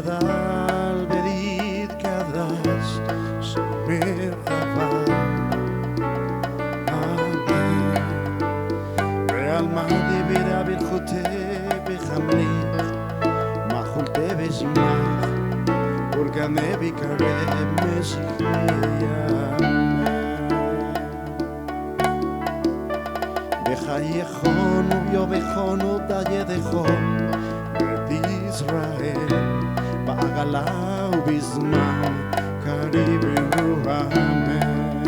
גדל והתקדש שמר חבל אמן ועלמא דיברה ברכותי בחמליך מחולתי בשמח ורקנה בקרב משיחיה בחייכון וביובכון ובידכון בית ישראל בעגלה ובזמן קריבנו אמן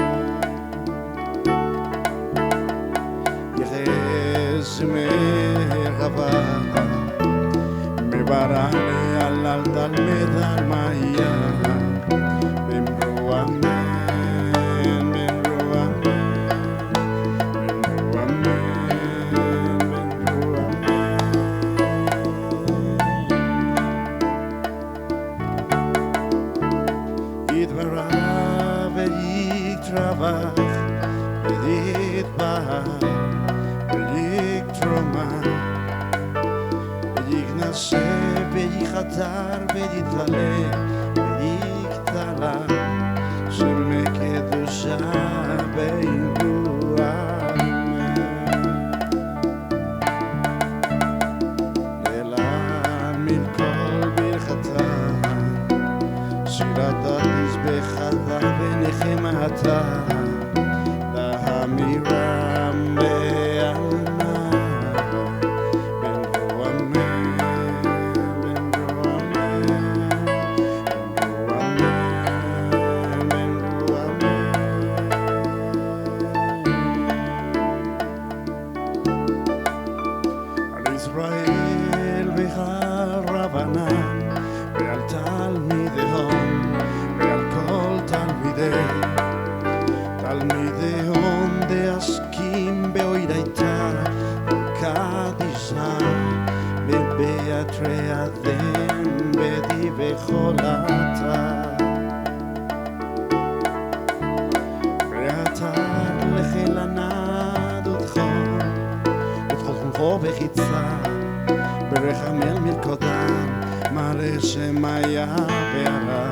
יחס מרחבה מברעני על תלמד על מאיה במרו אמן במרו אמן במרו אמן במרו אמן יתברא ויקטרווח ויתבהר ויקטרומה ויגנשא ויחתר ויתעלה ויקטלה שמי קדושה באמרו אמן להעמיד כל ברכתה שירת תזבחתה ונחמתה להמירם בעלמא במרו אמן במרו אמן במרו אמן במרו אמן על ישראל והרבנן ועל תלמידיהם ועל כל תלמידיהם דעסקים באוידייתא קדישא ובאתרי אדם בדיבחולתה ואתה לחילנה דודכם ודחולכם בחיצה ברחמל מלכודן מראה שמיה והרע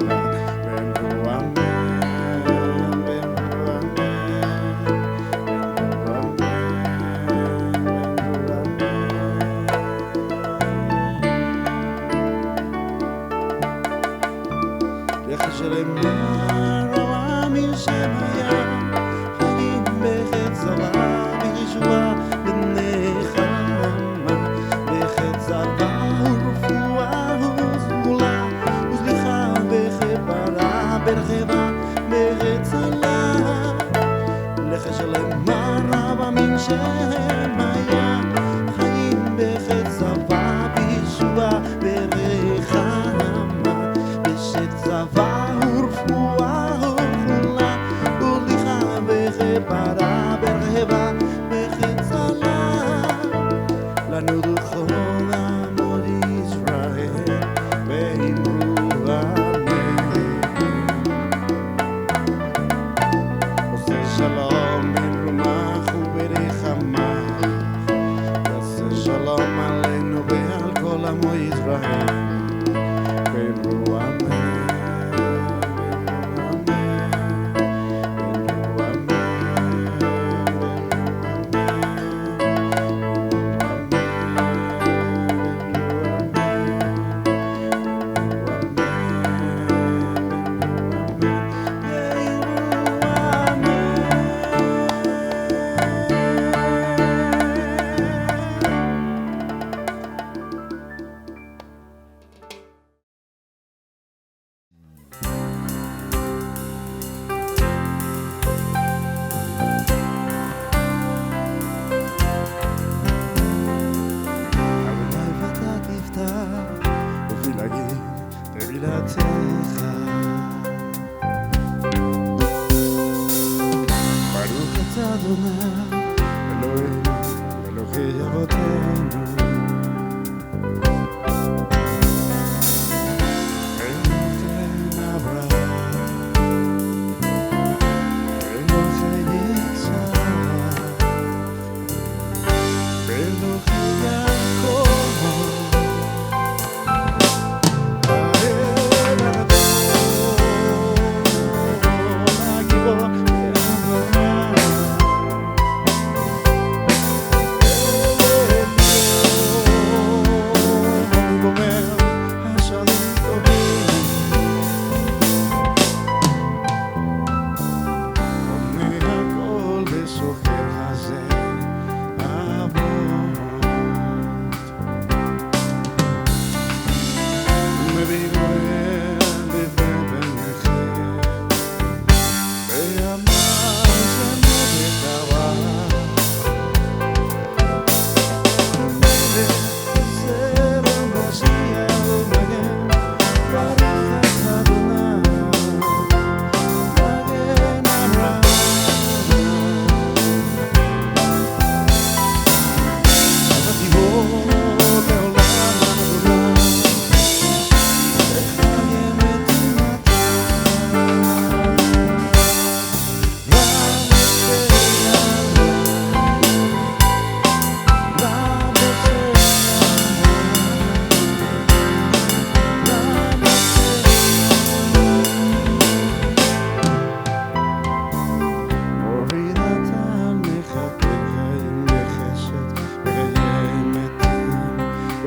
במרו אמן במרו אמן במרו אמן במרו אמן יחשלמה רועמים שמיה חיים בחץ זבה וישועה ונחמה בחץ זבה ורפואה וזמולה וסליחה וכפרה ברחבה והצלה לחשלמה רועמים שמיה חיים בחץ זבה וישועה ונחמה בחץ זבה ורפואה וזמולה וסליחה וכפרה ברחבה והצלה לנו דוכון עמוד ישראל ואמרו אמן עושה שלום ברומך וברחמך עושה שלום עלינו ועל כל עמו ישראל ואמרו אמן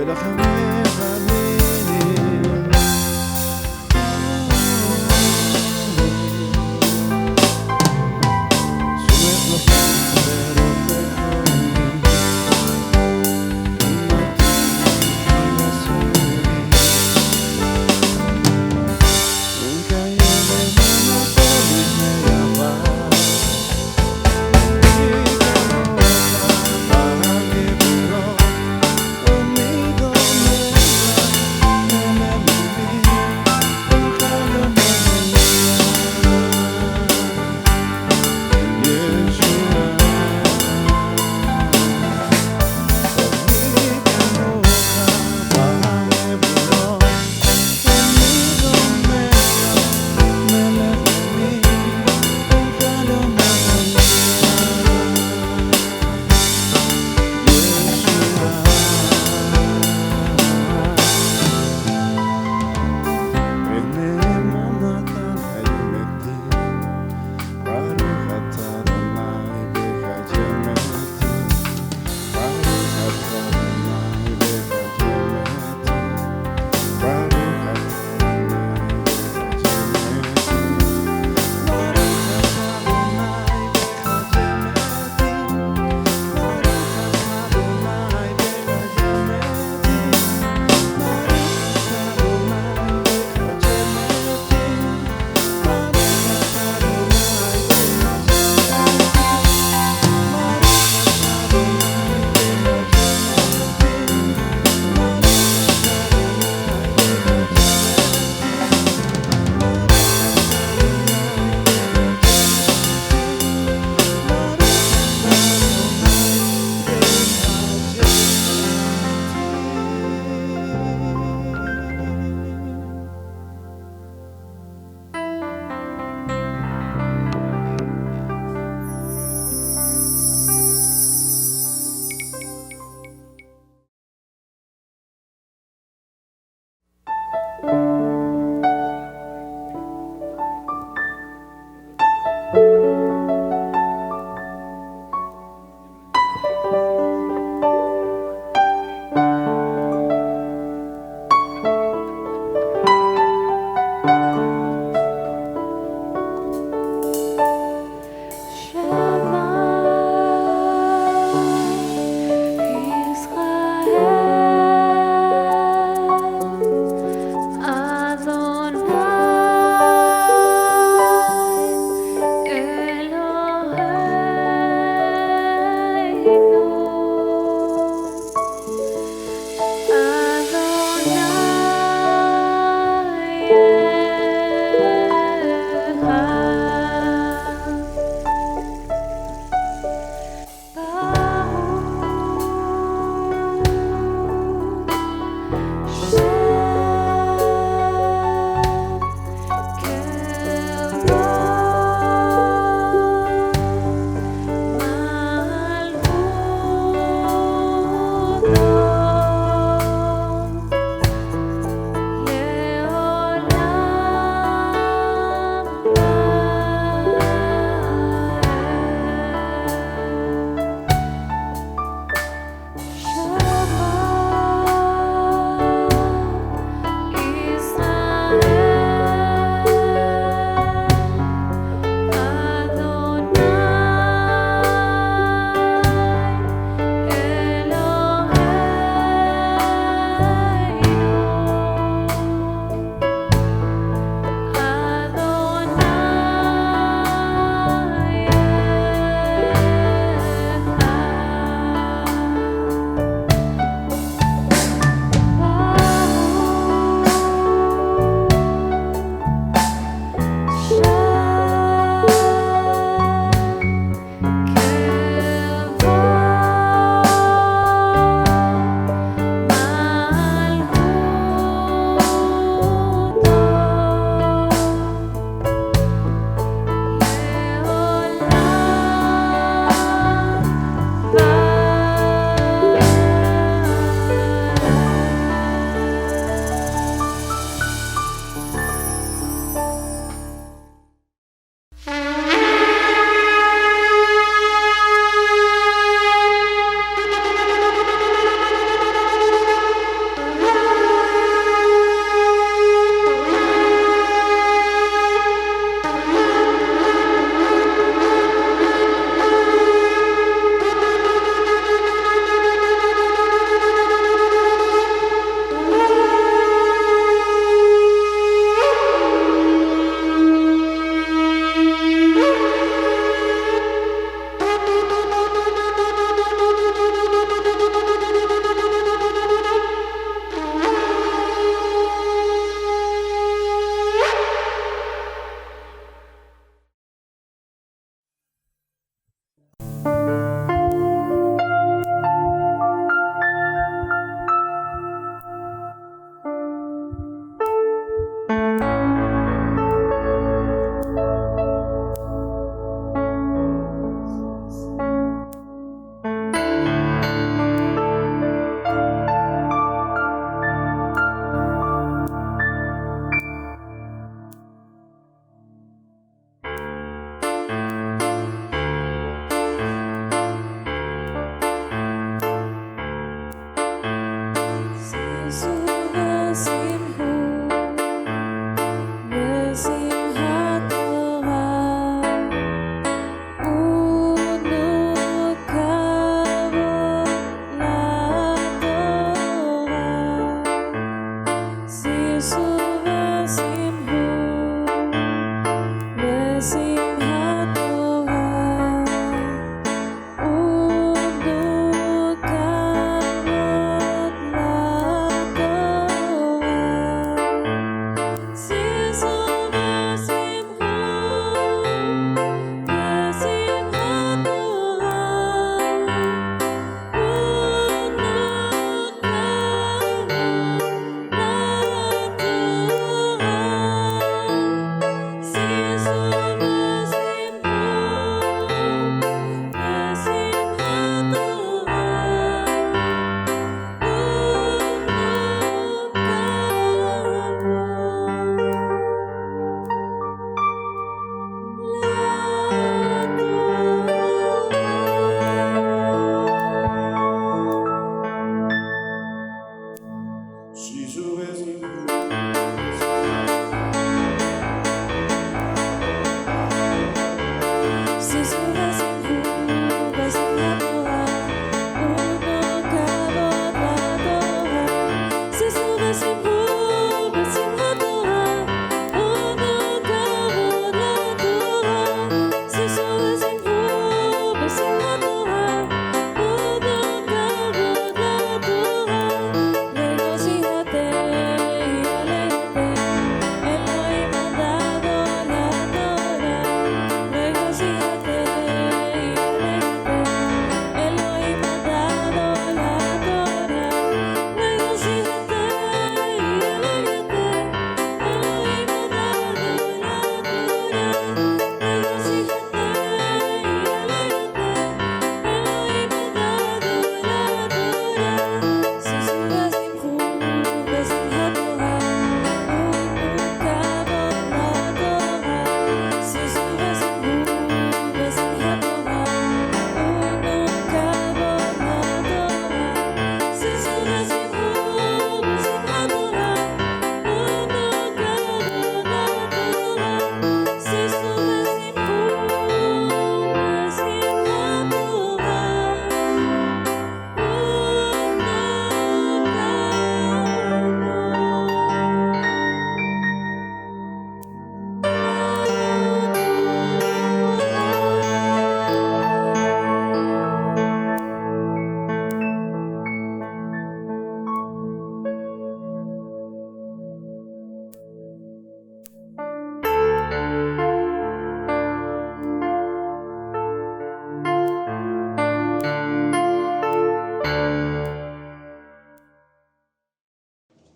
ברחמך אמן. סומך לכם ברוחכם,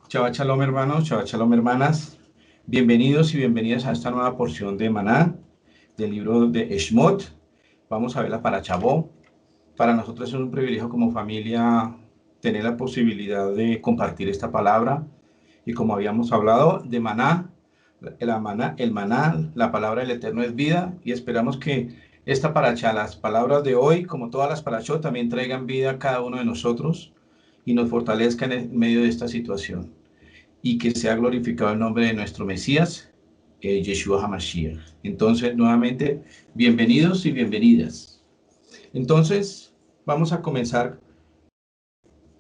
Shabbat Shalom hermanos, Shabbat Shalom hermanas. Bienvenidos y bienvenidas a esta nueva porción de Maná, del libro de Shemot. Vamos a ver la para Chabó. Para nosotros es un privilegio como familia tener la posibilidad de compartir esta palabra. Y como habíamos hablado de Maná, el Maná, la palabra del Eterno es vida. Y esperamos que esta paracha, las palabras de hoy, como todas las parachot, también traigan vida a cada uno de nosotros y nos fortalezcan en medio de esta situación. Y que sea glorificado el nombre de nuestro Mesías, Yeshua HaMashiach. Entonces, nuevamente, bienvenidos y bienvenidas. Entonces, vamos a comenzar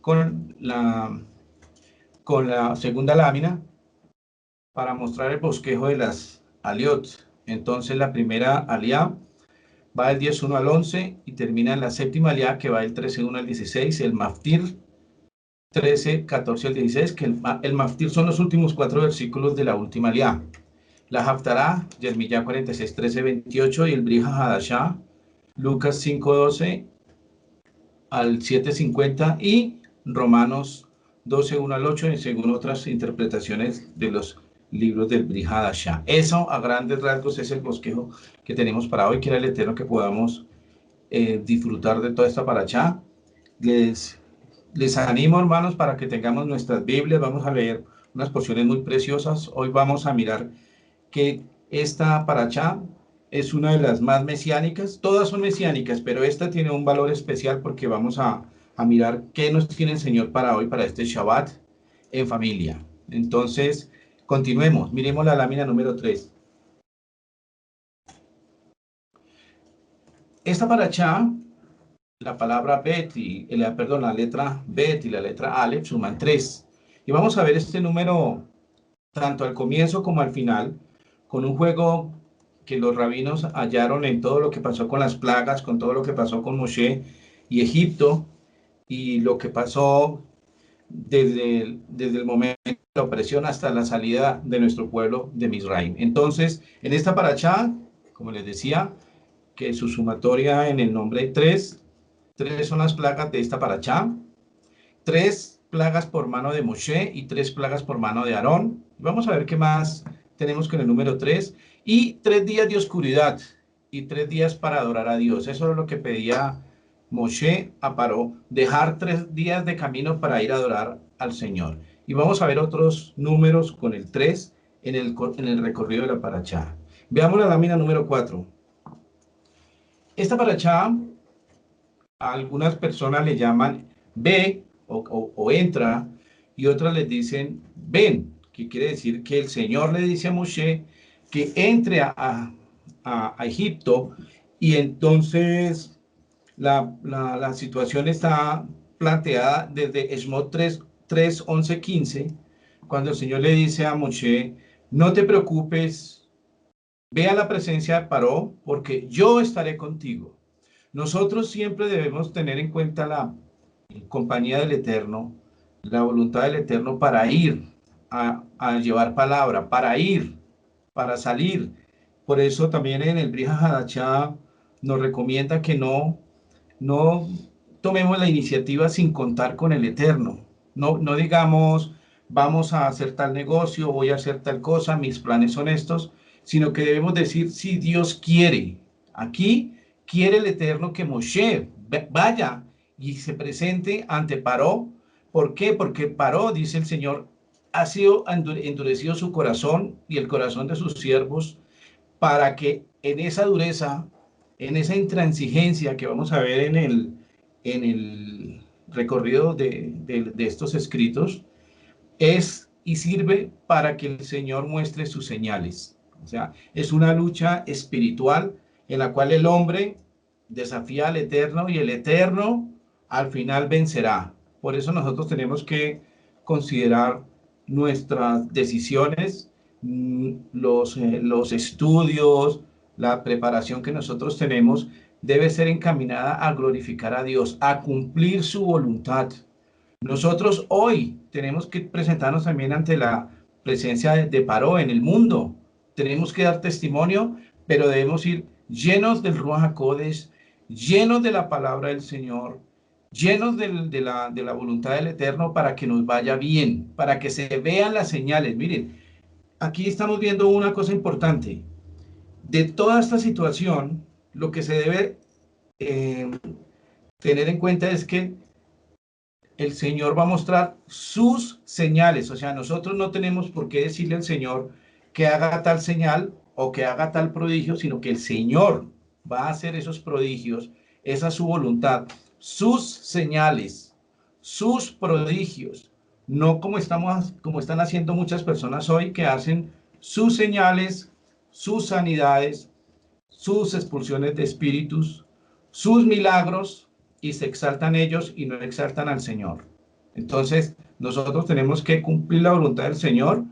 con la segunda lámina para mostrar el bosquejo de las aliot. Entonces, la primera aliá va del 10.1 al 11 y termina en la séptima aliá, que va del 13.1 al 16, el maftir 13, 14 al 16, que el maftir son los últimos 4 versículos de la última aliá. La haftará, Yermiyá 46, 13, 28, y el brija hadashá, Lucas 5, 12 al 7, 50, y Romanos 12, 1 al 8, y según otras interpretaciones de los libros del brija hadashá. Eso, a grandes rasgos, es el bosquejo que tenemos para hoy. Quiera el Eterno que podamos disfrutar de toda esta parachá. Les animo, hermanos, para que tengamos nuestras Biblias. Vamos a leer unas porciones muy preciosas. Hoy vamos a mirar que esta parachá es una de las más mesiánicas. Todas son mesiánicas, pero esta tiene un valor especial porque vamos a mirar qué nos tiene el Señor para hoy, para este Shabbat en familia. Entonces, continuemos. Miremos la lámina número 3. Esta parachá, la palabra Bet la letra Bet y la letra Aleph suman 3. Y vamos a ver este número tanto al comienzo como al final, con un juego que los rabinos hallaron en todo lo que pasó con las plagas, con todo lo que pasó con Moshe y Egipto, y lo que pasó desde el momento de la opresión hasta la salida de nuestro pueblo de Misraim. Entonces, en esta parachá, como les decía, que su sumatoria en el nombre 3 son las plagas de esta parachá, 3 plagas por mano de Moshe y 3 plagas por mano de Aarón. Vamos a ver qué más tenemos con el número 3. Y 3 días de oscuridad y 3 días para adorar a Dios. Eso es lo que pedía Moshe a Paró, dejar 3 días de camino para ir a adorar al Señor. Y vamos a ver otros números con el 3 en el recorrido de la parachá. Veamos la lámina número 4. Esta parachá, a algunas personas le llaman ve o entra, y otras les dicen ven, que quiere decir que el Señor le dice a Moshe que entre a Egipto, y entonces la situación está planteada desde Shemot 3, 11, 15, cuando el Señor le dice a Moshe, no te preocupes, ve a la presencia de Paró, porque yo estaré contigo. Nosotros siempre debemos tener en cuenta la compañía del Eterno, la voluntad del Eterno para ir a llevar palabra, para ir, para salir. Por eso también en el Brija Hadachá nos recomienda que no tomemos la iniciativa sin contar con el Eterno. No digamos, vamos a hacer tal negocio, voy a hacer tal cosa, mis planes son estos, sino que debemos decir si Dios quiere. Aquí quiere el Eterno que Moshe vaya y se presente ante Paró. ¿Por qué? Porque Paró, dice el Señor, ha sido endurecido su corazón y el corazón de sus siervos para que en esa dureza, en esa intransigencia que vamos a ver en el recorrido de estos escritos, es y sirve para que el Señor muestre sus señales. O sea, es una lucha espiritual en la cual el hombre desafía al Eterno y el Eterno al final vencerá. Por eso nosotros tenemos que considerar nuestras decisiones, los estudios, la preparación que nosotros tenemos debe ser encaminada a glorificar a Dios, a cumplir su voluntad. Nosotros hoy tenemos que presentarnos también ante la presencia de Paró en el mundo. Tenemos que dar testimonio, pero debemos ir llenos del Ruach HaKodesh, llenos de la palabra del Señor, llenos de la voluntad del Eterno para que nos vaya bien, para que se vean las señales. Miren, aquí estamos viendo una cosa importante. De toda esta situación, lo que se debe eh, tener en cuenta es que el Señor va a mostrar sus señales. O sea, nosotros no tenemos por qué decirle al Señor que haga tal señal o que haga tal prodigio, sino que el Señor va a hacer esos prodigios. Esa es su voluntad. Sus señales, sus prodigios. No como están haciendo muchas personas hoy que hacen sus señales, sus sanidades, sus expulsiones de espíritus, sus milagros, y se exaltan ellos y no exaltan al Señor. Entonces, nosotros tenemos que cumplir la voluntad del Señor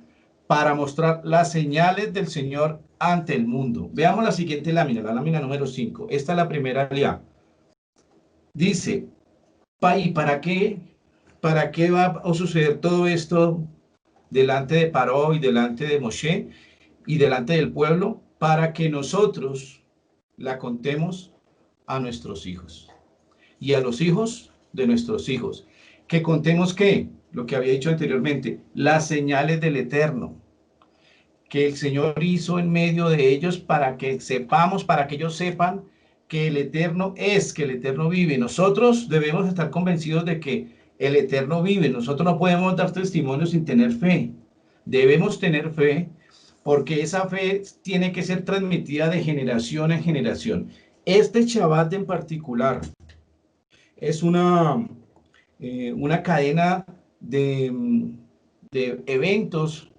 para mostrar las señales del Señor ante el mundo. Veamos la siguiente lámina, la lámina número 5. Esta es la primera alianza. Dice, ¿y para qué? ¿Para qué va a suceder todo esto delante de Paró y delante de Moshe y delante del pueblo? Para que nosotros la contemos a nuestros hijos y a los hijos de nuestros hijos. Que contemos que, lo que había dicho anteriormente, las señales del Eterno, que el Señor hizo en medio de ellos para que sepamos, para que ellos sepan que el Eterno es, que el Eterno vive. Nosotros debemos estar convencidos de que el Eterno vive. Nosotros no podemos dar testimonio sin tener fe. Debemos tener fe porque esa fe tiene que ser transmitida de generación en generación. Este Shabbat en particular es una cadena de eventos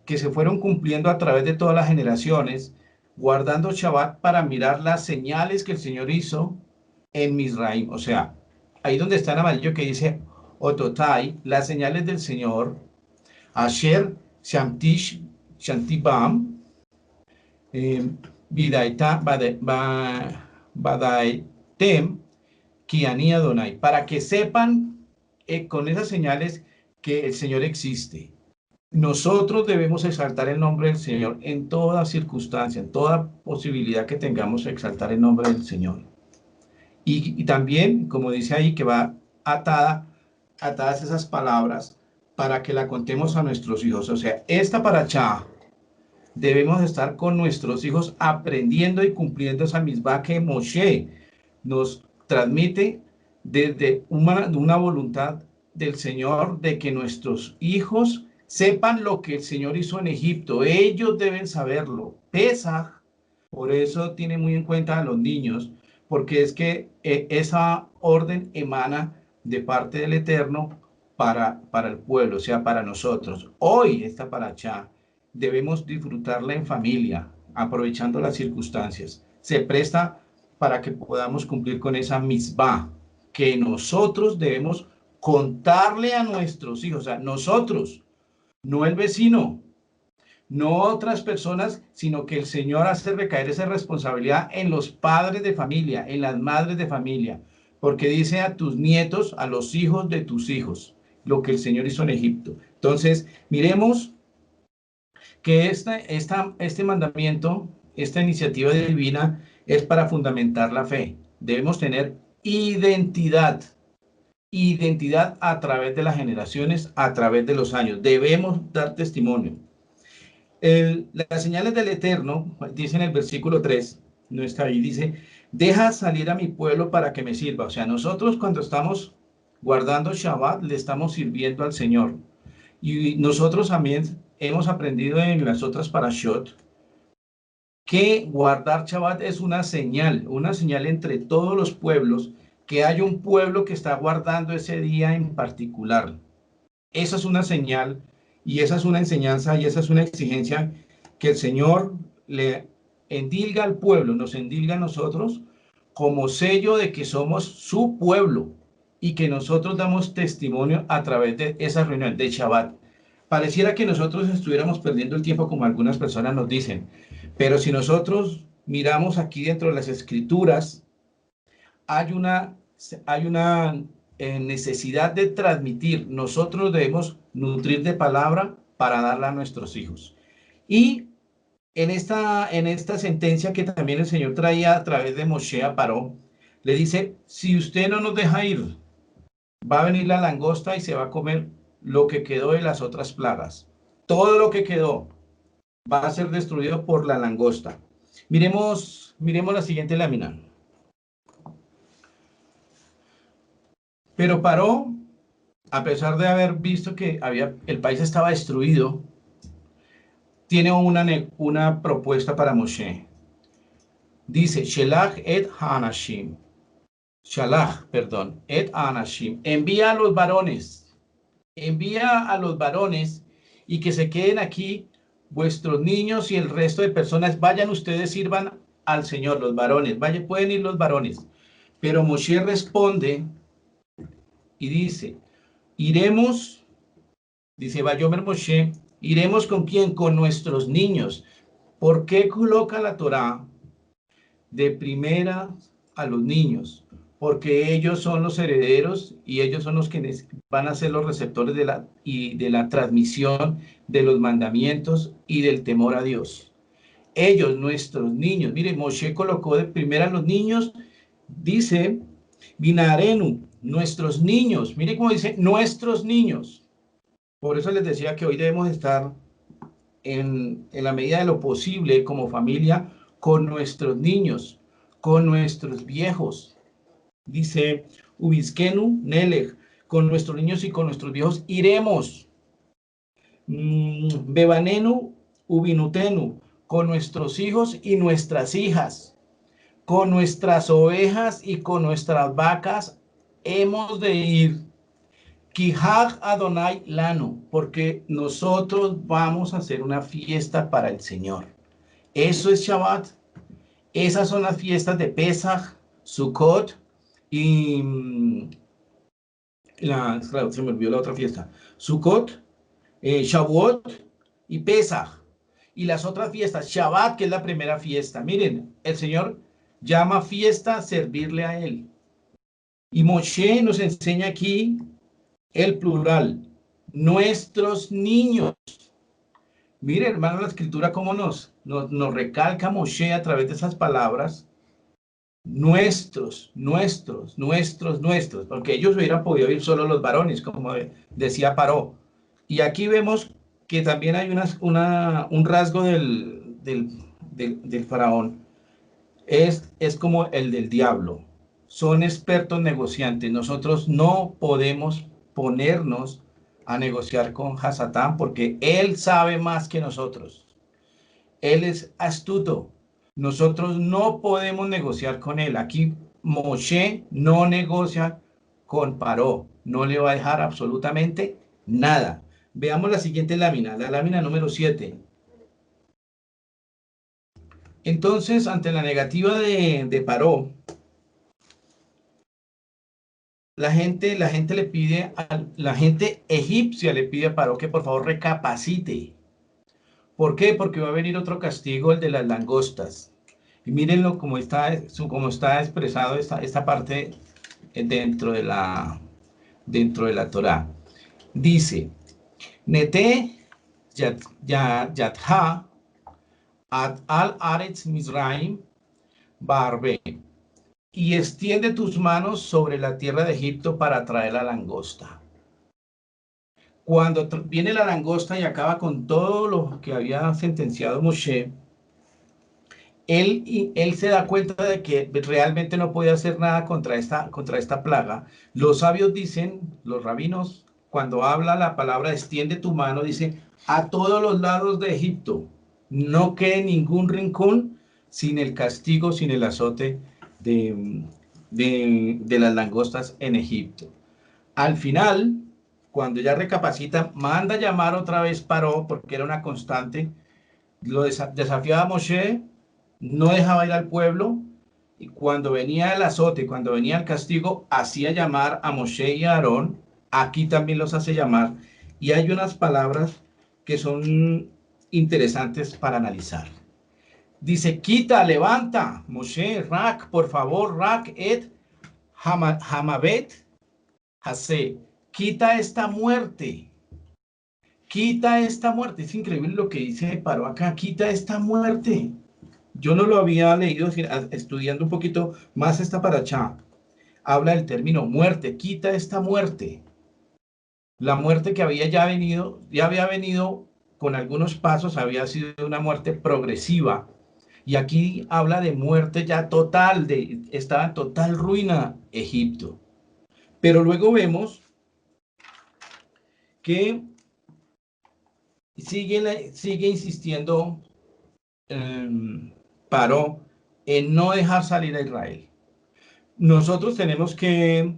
que se fueron cumpliendo a través de todas las generaciones, guardando Shabbat para mirar las señales que el Señor hizo en Misraim. O sea, ahí donde está en amarillo que dice Ototai, las señales del Señor, Asher Shantibam, Badaitem, Kiani Adonai, para que sepan con esas señales que el Señor existe. Nosotros debemos exaltar el nombre del Señor en toda circunstancia, en toda posibilidad que tengamos, exaltar el nombre del Señor. Y también, como dice ahí, que va atadas esas palabras para que la contemos a nuestros hijos. O sea, esta paracha debemos estar con nuestros hijos aprendiendo y cumpliendo esa misma que Moshe nos transmite desde una voluntad del Señor de que nuestros hijos sepan lo que el Señor hizo en Egipto. Ellos deben saberlo. Pesaj, por eso tiene muy en cuenta a los niños, porque es que esa orden emana de parte del Eterno para el pueblo, o sea, para nosotros. Hoy esta paracha debemos disfrutarla en familia, aprovechando las circunstancias. Se presta para que podamos cumplir con esa misbah que nosotros debemos contarle a nuestros hijos. O sea, nosotros no el vecino, no otras personas, sino que el Señor hace recaer esa responsabilidad en los padres de familia, en las madres de familia, porque dice a tus nietos, a los hijos de tus hijos, lo que el Señor hizo en Egipto. Entonces, miremos que este mandamiento, esta iniciativa divina es para fundamentar la fe. Debemos tener identidad, identidad a través de las generaciones, a través de los años. Debemos dar testimonio. Las señales del Eterno, dice en el versículo 3, no está ahí, dice, deja salir a mi pueblo para que me sirva. O sea, nosotros cuando estamos guardando Shabbat, le estamos sirviendo al Señor. Y nosotros también hemos aprendido en las otras parashot que guardar Shabbat es una señal entre todos los pueblos, que hay un pueblo que está guardando ese día en particular. Esa es una señal y esa es una enseñanza y esa es una exigencia que el Señor le endilga al pueblo, nos endilga a nosotros como sello de que somos su pueblo y que nosotros damos testimonio a través de esa reunión de Shabbat. Pareciera que nosotros estuviéramos perdiendo el tiempo como algunas personas nos dicen, pero si nosotros miramos aquí dentro de las escrituras, hay una necesidad de transmitir. Nosotros debemos nutrir de palabra para darla a nuestros hijos. Y en esta sentencia que también el Señor traía a través de Moshe a Paró, le dice, si usted no nos deja ir, va a venir la langosta y se va a comer lo que quedó de las otras plagas. Todo lo que quedó va a ser destruido por la langosta. Miremos la siguiente lámina. Pero Paró, a pesar de haber visto que el país estaba destruido, tiene una propuesta para Moshe. Dice, Shelach et Hanashim. Shalach, perdón, et Hanashim. Envía a los varones y que se queden aquí vuestros niños y el resto de personas. Vayan ustedes, sirvan al Señor, los varones. Vayan, pueden ir los varones. Pero Moshe responde y dice, iremos, dice Vayomer Moshe, iremos con quién, con nuestros niños. ¿Por qué coloca la Torá de primera a los niños? Porque ellos son los herederos y ellos son los que van a ser los receptores de la transmisión de los mandamientos y del temor a Dios. Ellos, nuestros niños. Mire, Moshe colocó de primera a los niños, dice, Binarenu, nuestros niños. Mire cómo dice, nuestros niños. Por eso les decía que hoy debemos estar en la medida de lo posible como familia con nuestros niños, con nuestros viejos. Dice Ubiskenu Nelech, con nuestros niños y con nuestros viejos iremos. Bebanenu Ubinutenu, con nuestros hijos y nuestras hijas, con nuestras ovejas y con nuestras vacas hemos de ir. Kihag Adonai Lanu, porque nosotros vamos a hacer una fiesta para el Señor. Eso es Shabbat. Esas son las fiestas de Pesach, Sukkot y claro, se me olvidó la otra fiesta. Sukkot, Shavuot y Pesach. Y las otras fiestas, Shabbat, que es la primera fiesta. Miren, el Señor llama fiesta servirle a Él. Y Moshe nos enseña aquí el plural, nuestros niños. Mire, hermano, la escritura cómo nos recalca Moshe a través de esas palabras. Nuestros, porque ellos hubieran podido ir solo los varones, como decía Paró. Y aquí vemos que también hay un rasgo del faraón. Es como el del diablo. Son expertos negociantes. Nosotros no podemos ponernos a negociar con Hasatán porque él sabe más que nosotros. Él es astuto. Nosotros no podemos negociar con él. Aquí Moshe no negocia con Paró. No le va a dejar absolutamente nada. Veamos la siguiente lámina, la lámina número 7. Entonces, ante la negativa de Paró, la gente le pide, la gente egipcia le pide a Paró que por favor recapacite. ¿Por qué? Porque va a venir otro castigo, el de las langostas. Y mírenlo como está expresado esta parte dentro de la Torá. Dice, Nete yatha at al aretz Mizraim barbe, y extiende tus manos sobre la tierra de Egipto para traer la langosta. Cuando viene la langosta y acaba con todo lo que había sentenciado Moshe, él se da cuenta de que realmente no puede hacer nada contra esta plaga. Los sabios dicen, los rabinos, cuando habla la palabra extiende tu mano, dice a todos los lados de Egipto, no quede ningún rincón sin el castigo, sin el azote de las langostas en Egipto. Al final, cuando ya recapacita, manda llamar otra vez Paró, porque era una constante, lo desafiaba a Moshe, no dejaba ir al pueblo, y cuando venía el azote, cuando venía el castigo, hacía llamar a Moshe y a Aarón, aquí también los hace llamar, y hay unas palabras que son interesantes para analizar. Dice, quita, levanta, Moshe, Rak, por favor, Rak et Hamabet Hase, quita esta muerte. Quita esta muerte. Es increíble lo que dice Paró acá. Quita esta muerte. Yo no lo había leído, estudiando un poquito más esta paracha. Habla del término muerte. Quita esta muerte. La muerte que ya había venido con algunos pasos, había sido una muerte progresiva. Y aquí habla de muerte ya total, estaba en total ruina Egipto. Pero luego vemos que sigue insistiendo Paró en no dejar salir a Israel. Nosotros tenemos que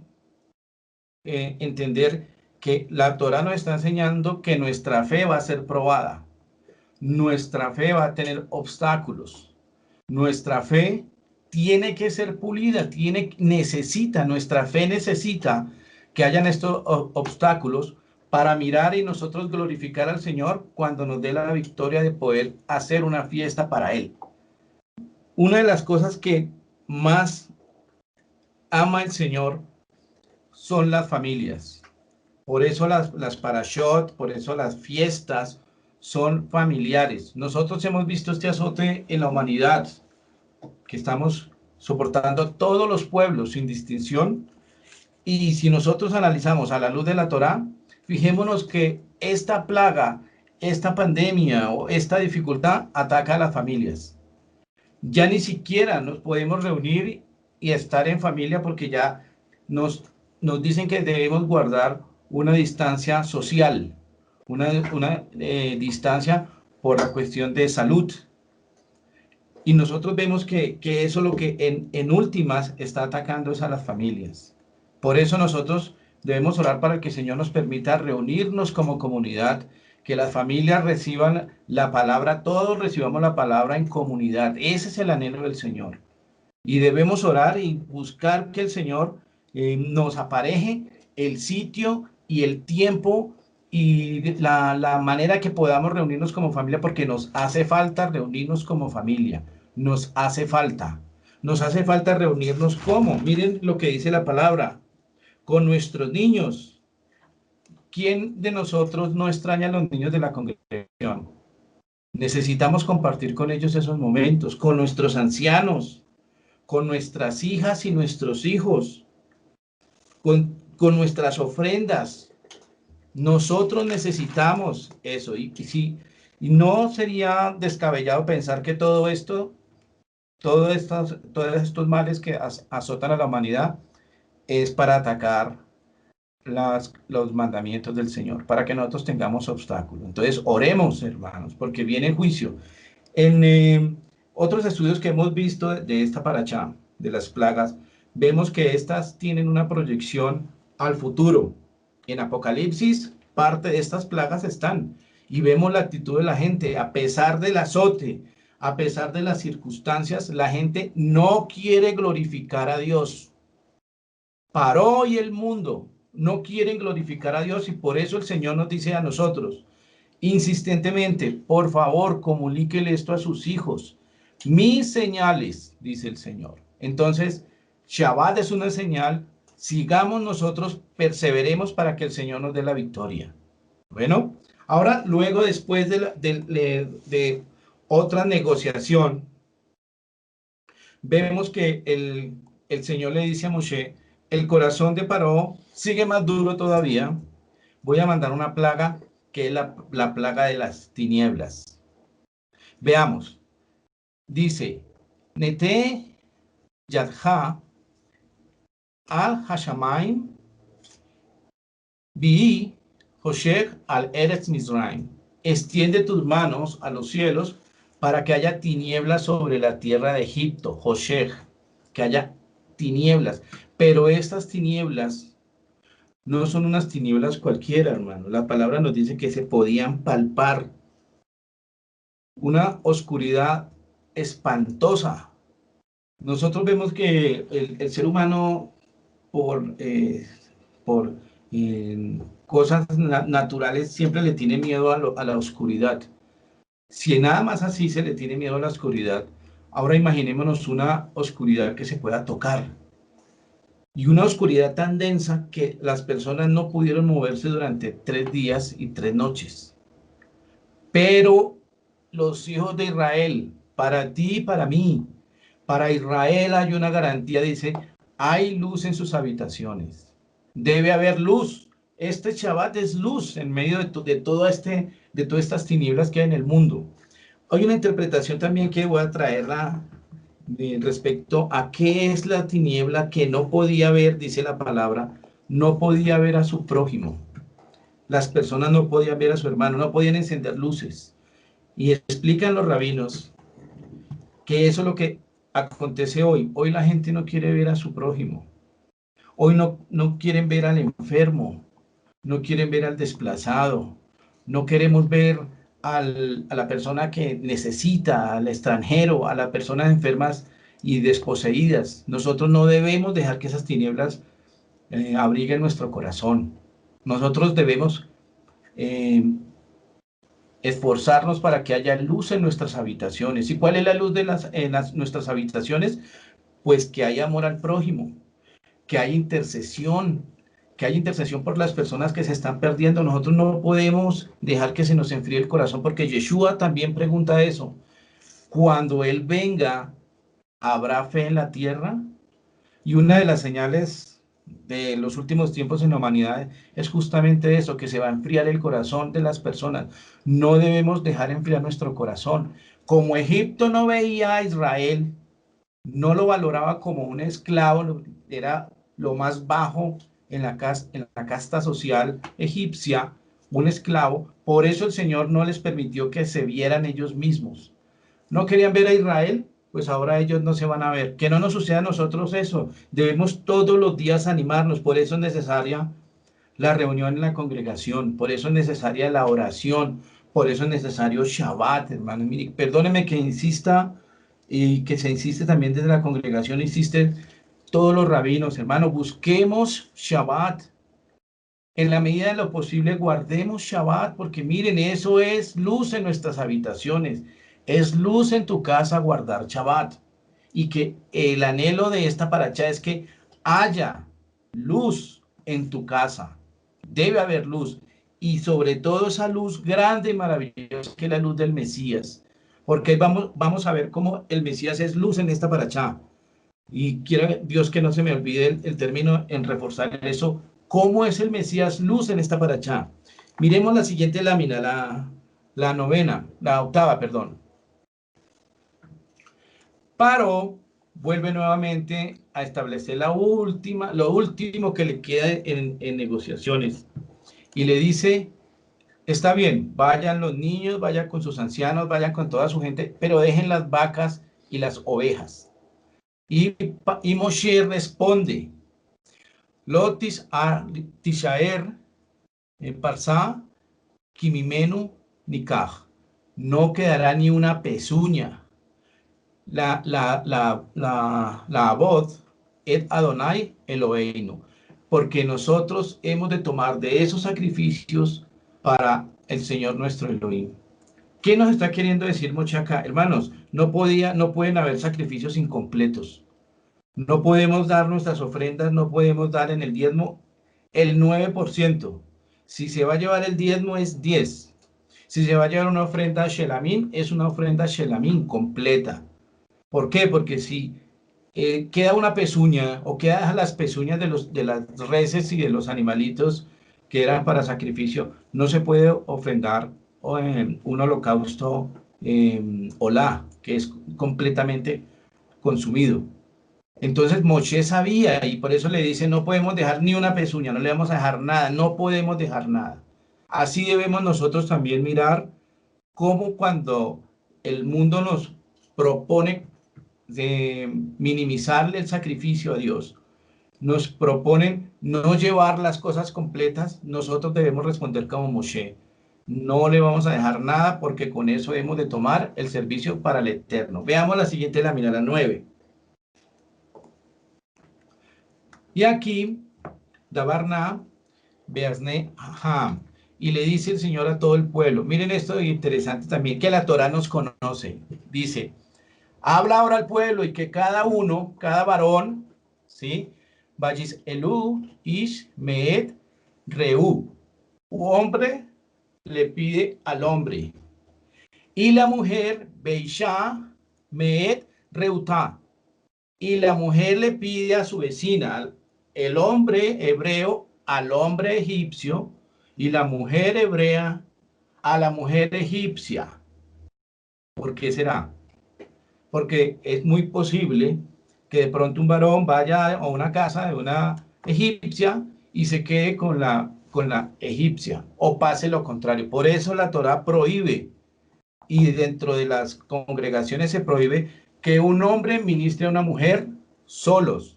entender que la Torá nos está enseñando que nuestra fe va a ser probada. Nuestra fe va a tener obstáculos. Nuestra fe tiene que ser pulida, nuestra fe necesita que hayan estos obstáculos para mirar y nosotros glorificar al Señor cuando nos dé la victoria de poder hacer una fiesta para Él. Una de las cosas que más ama el Señor son las familias. Por eso las parashot, por eso las fiestas son familiares. Nosotros hemos visto este azote en la humanidad, que estamos soportando todos los pueblos sin distinción. Y si nosotros analizamos a la luz de la Torá, fijémonos que esta plaga, esta pandemia o esta dificultad ataca a las familias. Ya ni siquiera nos podemos reunir y estar en familia porque ya nos dicen que debemos guardar una distancia social, una distancia por la cuestión de salud. Y nosotros vemos que eso lo que en últimas está atacando es a las familias. Por eso nosotros debemos orar para que el Señor nos permita reunirnos como comunidad, que las familias reciban la palabra, todos recibamos la palabra en comunidad. Ese es el anhelo del Señor. Y debemos orar y buscar que el Señor nos apareje el sitio y el tiempo y la manera que podamos reunirnos como familia, porque nos hace falta reunirnos como familia. Nos hace falta. Nos hace falta reunirnos como. Miren lo que dice la palabra. Con nuestros niños. ¿Quién de nosotros no extraña a los niños de la congregación? Necesitamos compartir con ellos esos momentos, con nuestros ancianos, con nuestras hijas y nuestros hijos, con nuestras ofrendas. Nosotros necesitamos eso. Y no sería descabellado pensar que todo esto, todos estos males que azotan a la humanidad, es para atacar los mandamientos del Señor, para que nosotros tengamos obstáculos. Entonces, oremos, hermanos, porque viene el juicio. En otros estudios que hemos visto de esta paracha, de las plagas, vemos que estas tienen una proyección al futuro. En Apocalipsis, parte de estas plagas están, y vemos la actitud de la gente, a pesar del azote, a pesar de las circunstancias, la gente no quiere glorificar a Dios. Paró y el mundo no quieren glorificar a Dios y por eso el Señor nos dice a nosotros insistentemente, por favor, comuníquele esto a sus hijos. Mis señales, dice el Señor. Entonces, Shabbat es una señal. Sigamos nosotros, perseveremos para que el Señor nos dé la victoria. Bueno, ahora, luego, después de otra negociación, vemos que el Señor le dice a Moshe, el corazón de Paró sigue más duro todavía. Voy a mandar una plaga que es la plaga de las tinieblas. Veamos. Dice, Nete Yadha al Hashamaim Bi Hoshech al Eretz Mizraim. Extiende tus manos a los cielos para que haya tinieblas sobre la tierra de Egipto. Hoshech, que haya tinieblas. Pero estas tinieblas no son unas tinieblas cualquiera, hermano. La palabra nos dice que se podían palpar. Una oscuridad espantosa. Nosotros vemos que el ser humano, por cosas naturales, siempre le tiene miedo a la oscuridad. Si nada más así se le tiene miedo a la oscuridad, ahora imaginémonos una oscuridad que se pueda tocar. Y una oscuridad tan densa que las personas no pudieron moverse durante 3 días y 3 noches. Pero los hijos de Israel, para ti y para mí, para Israel hay una garantía, dice, hay luz en sus habitaciones. Debe haber luz. Este Shabbat es luz en medio de todas estas tinieblas que hay en el mundo. Hay una interpretación también que voy a traerla respecto a qué es la tiniebla que no podía ver, dice la palabra, no podía ver a su prójimo. Las personas no podían ver a su hermano, no podían encender luces. Y explican los rabinos que eso es lo que acontece hoy. Hoy la gente no quiere ver a su prójimo. Hoy no quieren ver al enfermo, no quieren ver al desplazado, no queremos ver a la persona que necesita, al extranjero, a las personas enfermas y desposeídas. Nosotros no debemos dejar que esas tinieblas abriguen nuestro corazón. Nosotros debemos esforzarnos para que haya luz en nuestras habitaciones. ¿Y cuál es la luz de nuestras habitaciones? Pues que haya amor al prójimo, que haya intercesión por las personas que se están perdiendo. Nosotros no podemos dejar que se nos enfríe el corazón, porque Yeshua también pregunta eso. Cuando Él venga, ¿habrá fe en la tierra? Y una de las señales de los últimos tiempos en la humanidad es justamente eso, que se va a enfriar el corazón de las personas. No debemos dejar enfriar nuestro corazón. Como Egipto no veía a Israel, no lo valoraba como un esclavo, era lo más bajo en la casta social egipcia, un esclavo. Por eso el Señor no les permitió que se vieran ellos mismos. No querían ver a Israel, pues ahora ellos no se van a ver. Que no nos suceda a nosotros eso. Debemos todos los días animarnos. Por eso es necesaria la reunión en la congregación. Por eso es necesaria la oración. Por eso es necesario Shabbat, hermano. Mire, perdóneme que insista y que se insiste también desde la congregación, insisten todos los rabinos, hermano. Busquemos Shabbat. En la medida de lo posible, guardemos Shabbat, porque miren, eso es luz en nuestras habitaciones. Es luz en tu casa guardar Shabbat. Y que el anhelo de esta paracha es que haya luz en tu casa. Debe haber luz. Y sobre todo esa luz grande y maravillosa que es la luz del Mesías. Porque vamos a ver cómo el Mesías es luz en esta paracha. Y quiera Dios que no se me olvide el término en reforzar eso. ¿Cómo es el Mesías luz en esta paracha? Miremos la siguiente lámina, la octava, perdón. Paró vuelve nuevamente a establecer lo último que le queda en negociaciones. Y le dice, está bien, vayan los niños, vayan con sus ancianos, vayan con toda su gente, pero dejen las vacas y las ovejas. Y Moshe responde, Lotis a Tishaer en Parsá, Kimimenu Nikaj. No quedará ni una pezuña. La Abod et Adonai Eloheinu, porque nosotros hemos de tomar de esos sacrificios para el Señor nuestro Elohim. ¿Qué nos está queriendo decir Moshe acá? Hermanos, no pueden haber sacrificios incompletos. No podemos dar nuestras ofrendas, no podemos dar en el diezmo el 9%. Si se va a llevar el diezmo es 10. Si se va a llevar una ofrenda Shelamín, es una ofrenda Shelamín completa. ¿Por qué? Porque si queda una pezuña o quedan las pezuñas de las reses y de los animalitos que eran para sacrificio, no se puede ofrendar un holocausto olá, que es completamente consumido. Entonces Moshe sabía y por eso le dice, no podemos dejar ni una pezuña, no le vamos a dejar nada, no podemos dejar nada. Así debemos nosotros también mirar cómo cuando el mundo nos propone de minimizarle el sacrificio a Dios, nos proponen no llevar las cosas completas, nosotros debemos responder como Moshe. No le vamos a dejar nada porque con eso hemos de tomar el servicio para el eterno. Veamos la siguiente lámina, la 9. Y aquí, Dabarna, Beasne, Ham. Y le dice el Señor a todo el pueblo. Miren esto interesante también, que la Torah nos conoce. Dice, habla ahora al pueblo y que cada uno, cada varón, ¿sí? Vayis Elú, Ish, Meet, Reú. Hombre le pide al hombre. Y la mujer, Beisha, Meet, Reutá. Y la mujer le pide a su vecina, el hombre hebreo al hombre egipcio y la mujer hebrea a la mujer egipcia. ¿Por qué será? Porque es muy posible que de pronto un varón vaya a una casa de una egipcia y se quede con la egipcia o pase lo contrario. Por eso la Torah prohíbe y dentro de las congregaciones se prohíbe que un hombre ministre a una mujer solos.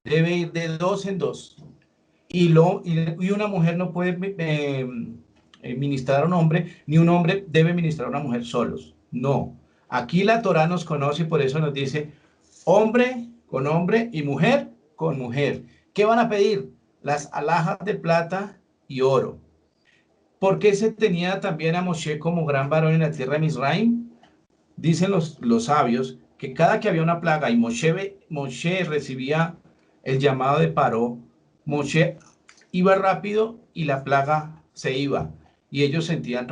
Debe ir de dos en dos. Y una mujer no puede ministrar a un hombre, ni un hombre debe ministrar a una mujer solos. No. Aquí la Torah nos conoce y por eso nos dice hombre con hombre y mujer con mujer. ¿Qué van a pedir? Las alhajas de plata y oro. ¿Por qué se tenía también a Moshe como gran varón en la tierra de Misraim? Dicen los sabios que cada que había una plaga y Moshe recibía el llamado de Paró, Moshe iba rápido y la plaga se iba. Y ellos sentían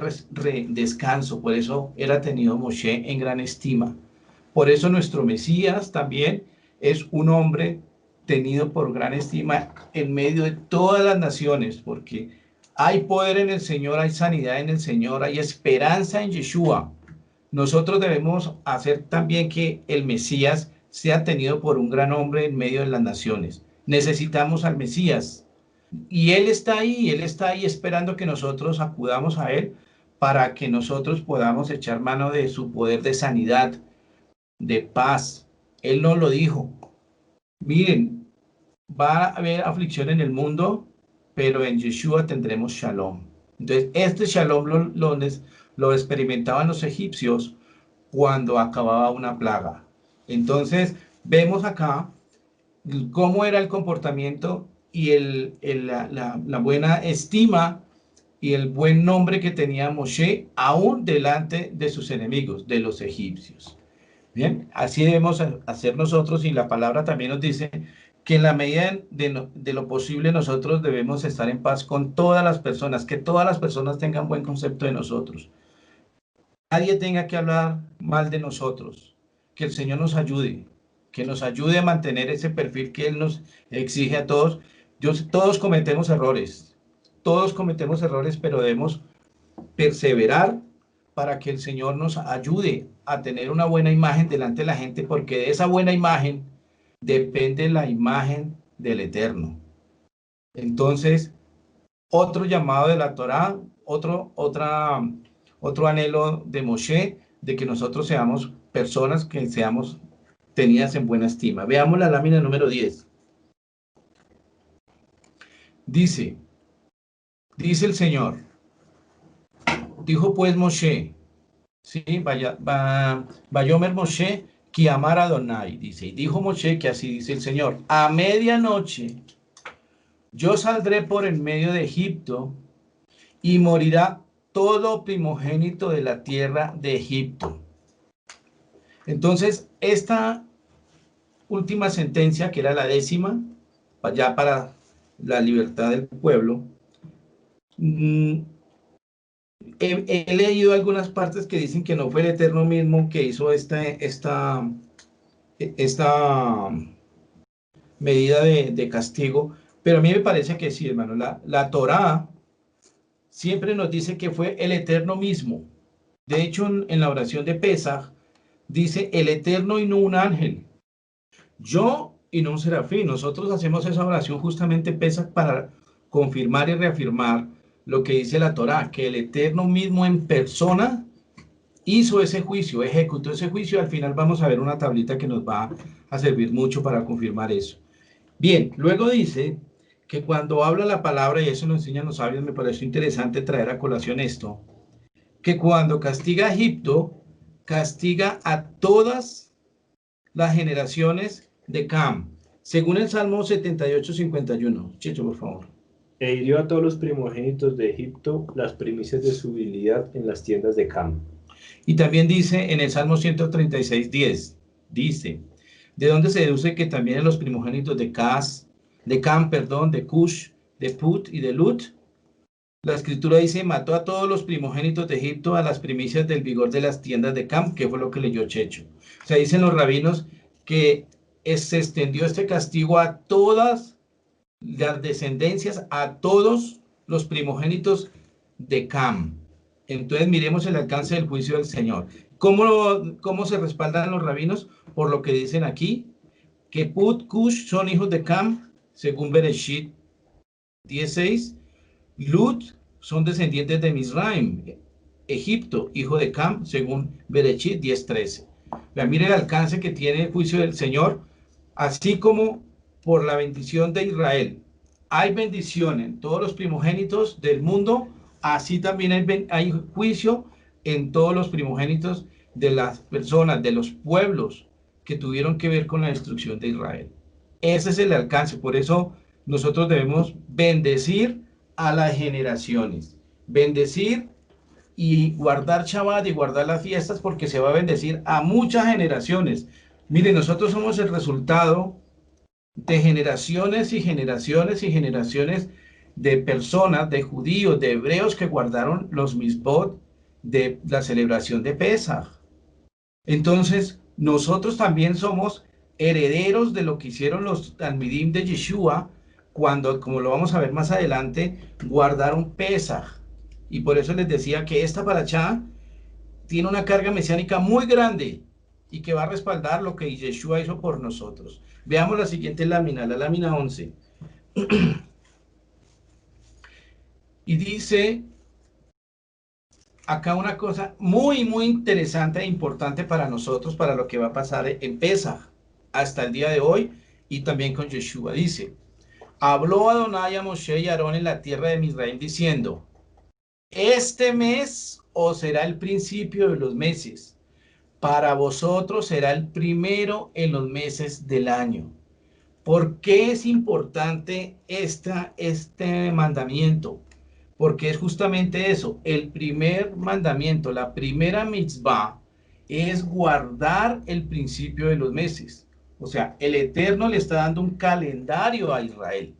descanso, por eso era tenido Moshe en gran estima. Por eso nuestro Mesías también es un hombre tenido por gran estima en medio de todas las naciones, porque hay poder en el Señor, hay sanidad en el Señor, hay esperanza en Yeshua. Nosotros debemos hacer también que el Mesías sea tenido por un gran hombre en medio de las naciones. Necesitamos al Mesías. Y Él está ahí esperando que nosotros acudamos a Él para que nosotros podamos echar mano de su poder de sanidad, de paz. Él nos lo dijo. Miren, va a haber aflicción en el mundo, pero en Yeshua tendremos shalom. Entonces, este shalom lo experimentaban los egipcios cuando acababa una plaga. Entonces, vemos acá cómo era el comportamiento y la buena estima y el buen nombre que tenía Moshe aún delante de sus enemigos, de los egipcios. Bien, así debemos hacer nosotros y la palabra también nos dice que en la medida de lo posible nosotros debemos estar en paz con todas las personas, que todas las personas tengan buen concepto de nosotros. Nadie tenga que hablar mal de nosotros, que el Señor nos ayude, que nos ayude a mantener ese perfil que Él nos exige a todos. Todos cometemos errores, pero debemos perseverar para que el Señor nos ayude a tener una buena imagen delante de la gente, porque de esa buena imagen depende la imagen del Eterno. Entonces, otro llamado de la Torá, otro anhelo de Moshe, de que nosotros seamos personas que seamos tenidas en buena estima. Veamos la lámina número 10. Dice el Señor, dijo pues Moshe, ¿sí? Vayomer Moshe, que amar a Adonai, dice, y dijo Moshe que así dice el Señor, a medianoche yo saldré por en medio de Egipto y morirá todo primogénito de la tierra de Egipto. Entonces, esta última sentencia, que era la 10ª, ya para la libertad del pueblo, he leído algunas partes que dicen que no fue el Eterno mismo que hizo esta medida de castigo, pero a mí me parece que sí, hermano. La Torá siempre nos dice que fue el Eterno mismo. De hecho, en la oración de Pesaj, dice el Eterno y no un ángel. Yo y no un serafín. Nosotros hacemos esa oración justamente Pesaj para confirmar y reafirmar lo que dice la Torá, que el Eterno mismo en persona hizo ese juicio, ejecutó ese juicio. Al final vamos a ver una tablita que nos va a servir mucho para confirmar eso. Bien, luego dice que cuando habla la palabra, y eso nos enseñan los sabios, me pareció interesante traer a colación esto, que cuando castiga a Egipto, castiga a todas las generaciones de Cam, según el Salmo 78:51. Chicho, por favor. E hirió a todos los primogénitos de Egipto, las primicias de su habilidad en las tiendas de Cam. Y también dice en el Salmo 136:10, dice, de donde se deduce que también en los primogénitos de Cam, de Cush, de Put y de Lut, la escritura dice, mató a todos los primogénitos de Egipto a las primicias del vigor de las tiendas de Cam, que fue lo que leyó Checho. O sea, dicen los rabinos que se extendió este castigo a todas las descendencias, a todos los primogénitos de Cam. Entonces miremos el alcance del juicio del Señor. ¿Cómo se respaldan los rabinos? Por lo que dicen aquí, que Put, Cush son hijos de Cam, según Bereshit 16. Lut son descendientes de Misraim, Egipto, hijo de Cam, según Bereshit 10:13. Mire el alcance que tiene el juicio del Señor, así como por la bendición de Israel. Hay bendición en todos los primogénitos del mundo, así también hay juicio en todos los primogénitos de las personas, de los pueblos que tuvieron que ver con la destrucción de Israel. Ese es el alcance. Por eso nosotros debemos bendecir a las generaciones, bendecir y guardar Shabbat y guardar las fiestas, porque se va a bendecir a muchas generaciones. Miren, nosotros somos el resultado de generaciones y generaciones y generaciones de personas, de judíos, de hebreos que guardaron los misbot de la celebración de Pesaj. Entonces, nosotros también somos herederos de lo que hicieron los talmidim de Yeshua cuando, como lo vamos a ver más adelante, guardaron Pesaj. Y por eso les decía que esta parashá tiene una carga mesiánica muy grande y que va a respaldar lo que Yeshua hizo por nosotros. Veamos la siguiente lámina, la lámina 11. Y dice acá una cosa muy, muy interesante e importante para nosotros, para lo que va a pasar en Pesaj, hasta el día de hoy, y también con Yeshua. Dice, habló Adonai a Moshe y a Aarón en la tierra de Misraim, diciendo, este mes os será el principio de los meses, para vosotros será el primero en los meses del año. ¿Por qué es importante este mandamiento? Porque es justamente eso, el primer mandamiento, la primera mitzvah, es guardar el principio de los meses. O sea, el Eterno le está dando un calendario a Israel.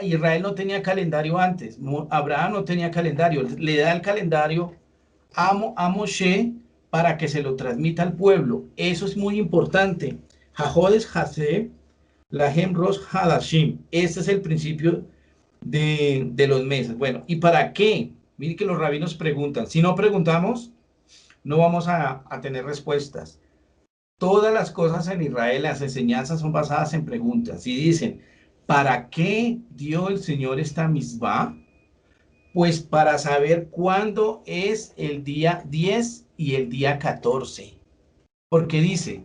Israel no tenía calendario antes, Abraham no tenía calendario, le da el calendario a Moshe para que se lo transmita al pueblo. Eso es muy importante. Jajodes Hase, Lahem Rosh Hadashim. Este es el principio de los meses. Bueno, ¿y para qué? Miren que los rabinos preguntan. Si no preguntamos, no vamos a tener respuestas. Todas las cosas en Israel, las enseñanzas son basadas en preguntas. Y dicen, ¿para qué dio el Señor esta misbah? Pues para saber cuándo es el día 10 y el día 14. Porque dice,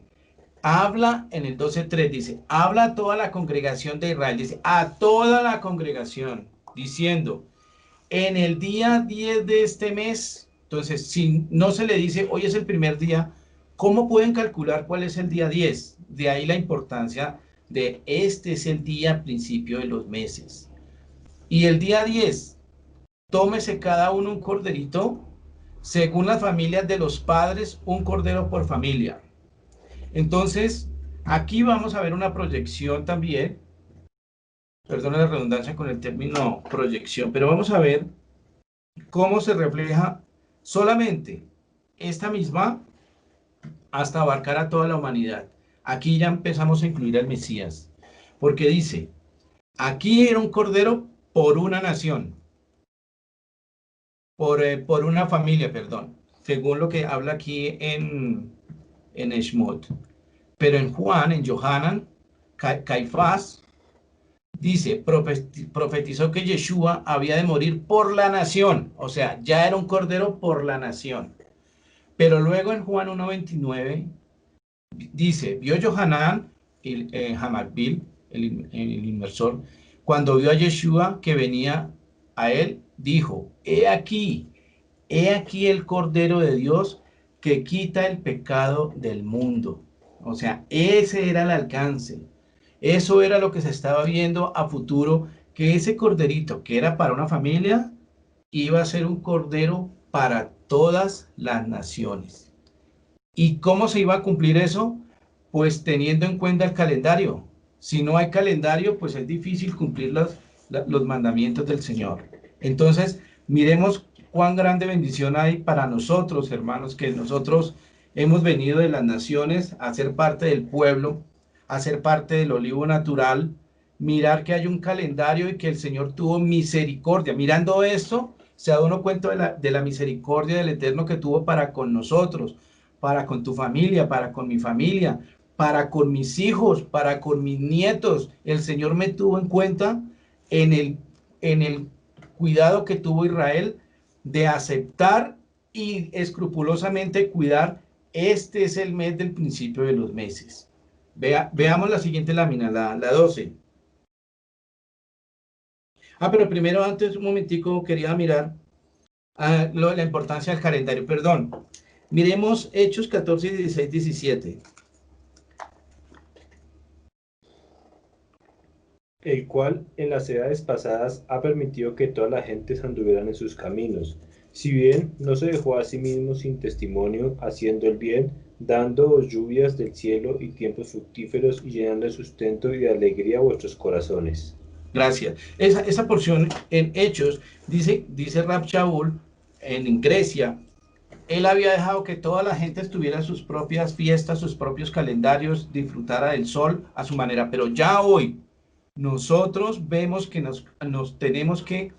habla en el 12:3, dice, habla a toda la congregación de Israel, dice, a toda la congregación, diciendo, en el día 10 de este mes. Entonces, si no se le dice, hoy es el primer día, ¿Cómo pueden calcular cuál es el día 10? De ahí la importancia de este es el día principio de los meses. Y el día 10, tómese cada uno un corderito, según las familias de los padres, un cordero por familia. Entonces, aquí vamos a ver una proyección también, perdona la redundancia con el término proyección, pero vamos a ver cómo se refleja solamente esta misma hasta abarcar a toda la humanidad. Aquí ya empezamos a incluir al Mesías, porque dice, aquí era un cordero por una nación, por una familia, perdón, según lo que habla aquí en Shmot. Pero en Juan, en Yohanan, Caifás, dice, profetizó que Yeshua había de morir por la nación, o sea, ya era un cordero por la nación. Pero luego en Juan 1:29 dice, vio Yohanan, Hamakbil, el inversor, cuando vio a Yeshua que venía a él, dijo, he aquí el Cordero de Dios que quita el pecado del mundo. O sea, ese era el alcance. Eso era lo que se estaba viendo a futuro, que ese corderito que era para una familia, iba a ser un cordero para todas las naciones. ¿Y cómo se iba a cumplir eso? Pues teniendo en cuenta el calendario. Si no hay calendario, pues es difícil cumplir los mandamientos del Señor. Entonces, miremos cuán grande bendición hay para nosotros, hermanos, que nosotros hemos venido de las naciones a ser parte del pueblo, a ser parte del olivo natural, mirar que hay un calendario y que el Señor tuvo misericordia. Mirando esto, se da uno cuenta de la misericordia del Eterno que tuvo para con nosotros, para con tu familia, para con mi familia, para con mis hijos, para con mis nietos. El Señor me tuvo en cuenta en el cuidado que tuvo Israel de aceptar y escrupulosamente cuidar. Este es el mes del principio de los meses. Veamos la siguiente lámina, la 12. Pero primero, antes, un momentico, quería mirar la importancia del calendario. Perdón. Miremos Hechos 14, 16, 17. El cual en las edades pasadas ha permitido que todas las gentes anduvieran en sus caminos, si bien no se dejó a sí mismo sin testimonio, haciendo el bien, dando lluvias del cielo y tiempos fructíferos y llenando de sustento y de alegría vuestros corazones. Gracias. Esa porción en Hechos dice Rab Shaul en Grecia. Él había dejado que toda la gente tuviera sus propias fiestas, sus propios calendarios, disfrutara del sol a su manera. Pero ya hoy nosotros vemos que nos tenemos que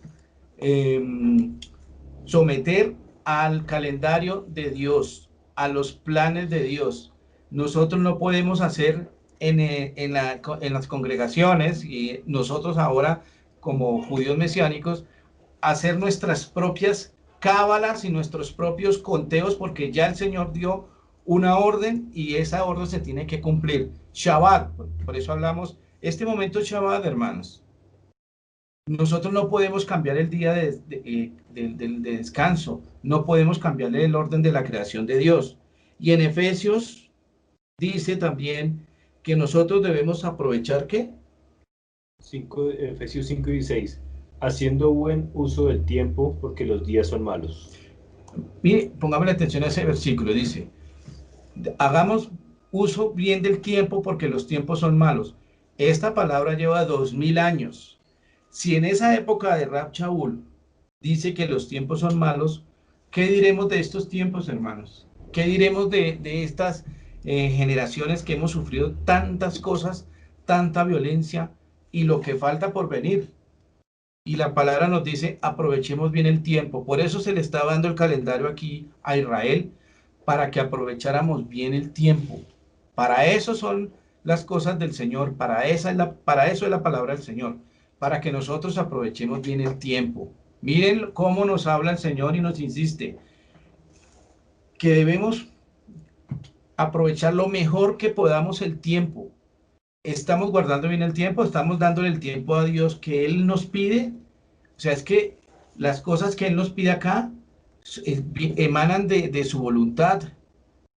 someter al calendario de Dios, a los planes de Dios. Nosotros no podemos hacer en las congregaciones, y nosotros ahora como judíos mesiánicos, hacer nuestras propias cábalas y nuestros propios conteos, porque ya el Señor dio una orden y esa orden se tiene que cumplir. Shabbat, por eso hablamos, este momento es Shabbat, hermanos. Nosotros no podemos cambiar el día de descanso, no podemos cambiarle el orden de la creación de Dios. Y en Efesios dice también que nosotros debemos aprovechar, ¿qué? Efesios 5:16, haciendo buen uso del tiempo porque los días son malos. Mire, pongámosle atención a ese versículo, dice, hagamos uso bien del tiempo porque los tiempos son malos. Esta palabra lleva 2000 años. Si en esa época de Rab Shaul dice que los tiempos son malos, ¿qué diremos de estos tiempos, hermanos? ¿Qué diremos de estas generaciones que hemos sufrido tantas cosas, tanta violencia y lo que falta por venir? Y la palabra nos dice, aprovechemos bien el tiempo. Por eso se le está dando el calendario aquí a Israel, para que aprovecháramos bien el tiempo. Para eso son las cosas del Señor, para eso es la palabra del Señor, para que nosotros aprovechemos bien el tiempo. Miren cómo nos habla el Señor y nos insiste que debemos aprovechar lo mejor que podamos el tiempo. ¿Estamos guardando bien el tiempo? ¿Estamos dándole el tiempo a Dios que Él nos pide? O sea, es que las cosas que Él nos pide acá emanan de su voluntad.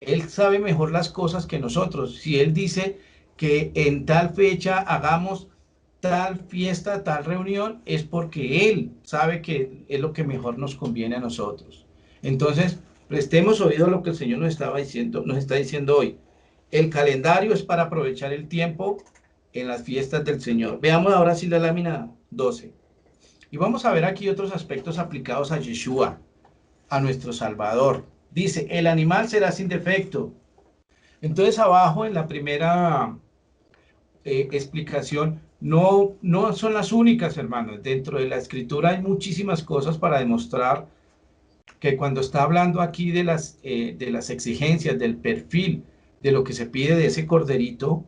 Él sabe mejor las cosas que nosotros. Si Él dice que en tal fecha hagamos tal fiesta, tal reunión, es porque Él sabe que es lo que mejor nos conviene a nosotros. Entonces, prestemos oído a lo que el Señor nos está diciendo hoy. El calendario es para aprovechar el tiempo en las fiestas del Señor. Veamos ahora sí la lámina 12. Y vamos a ver aquí otros aspectos aplicados a Yeshua, a nuestro Salvador. Dice, el animal será sin defecto. Entonces abajo en la primera explicación, no son las únicas, hermanos. Dentro de la escritura hay muchísimas cosas para demostrar que cuando está hablando aquí de las exigencias, del perfil, de lo que se pide de ese corderito,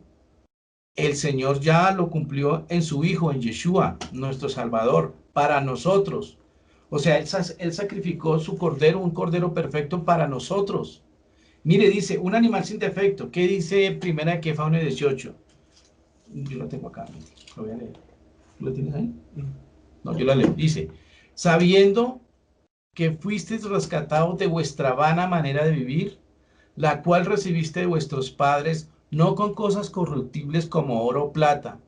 el Señor ya lo cumplió en su Hijo, en Yeshua, nuestro Salvador, para nosotros. O sea, él sacrificó su cordero, un cordero perfecto para nosotros. Mire, dice, un animal sin defecto. ¿Qué dice primera de Kefa 1:18? Yo lo tengo acá, lo voy a leer. ¿Lo tienes ahí? No, yo lo leo. Dice, sabiendo que fuisteis rescatados de vuestra vana manera de vivir, la cual recibiste de vuestros padres, no con cosas corruptibles como oro o plata,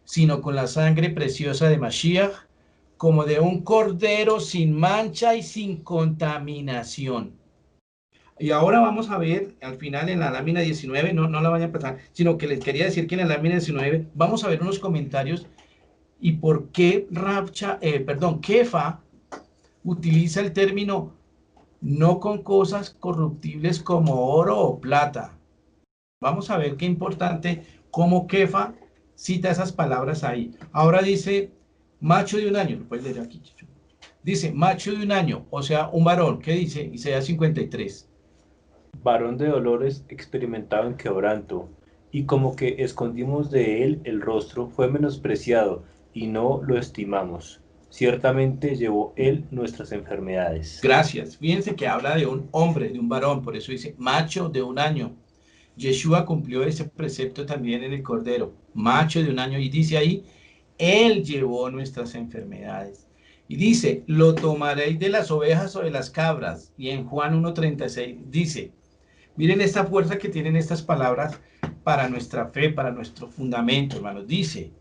sino con la sangre preciosa de Mashiach, como de un cordero sin mancha y sin contaminación. Y ahora vamos a ver al final en la lámina 19, no la vayan a pasar, sino que les quería decir que en la lámina 19 vamos a ver unos comentarios y por qué Kefa utiliza el término no con cosas corruptibles como oro o plata. Vamos a ver qué importante cómo Kefa cita esas palabras ahí. Ahora dice macho de un año, lo puedes leer aquí, Chicho. Dice macho de un año, o sea, un varón. ¿Qué dice? Isaías 53. Varón de dolores experimentado en quebranto, y como que escondimos de él el rostro, fue menospreciado, y no lo estimamos. Ciertamente llevó él nuestras enfermedades. Gracias. Fíjense que habla de un hombre, de un varón, por eso dice macho de un año. Yeshua cumplió ese precepto también en el Cordero, macho de un año, y dice ahí, él llevó nuestras enfermedades. Y dice, lo tomaréis de las ovejas o de las cabras. Y en Juan 1:36 dice, miren esta fuerza que tienen estas palabras para nuestra fe, para nuestro fundamento, hermanos. Dice,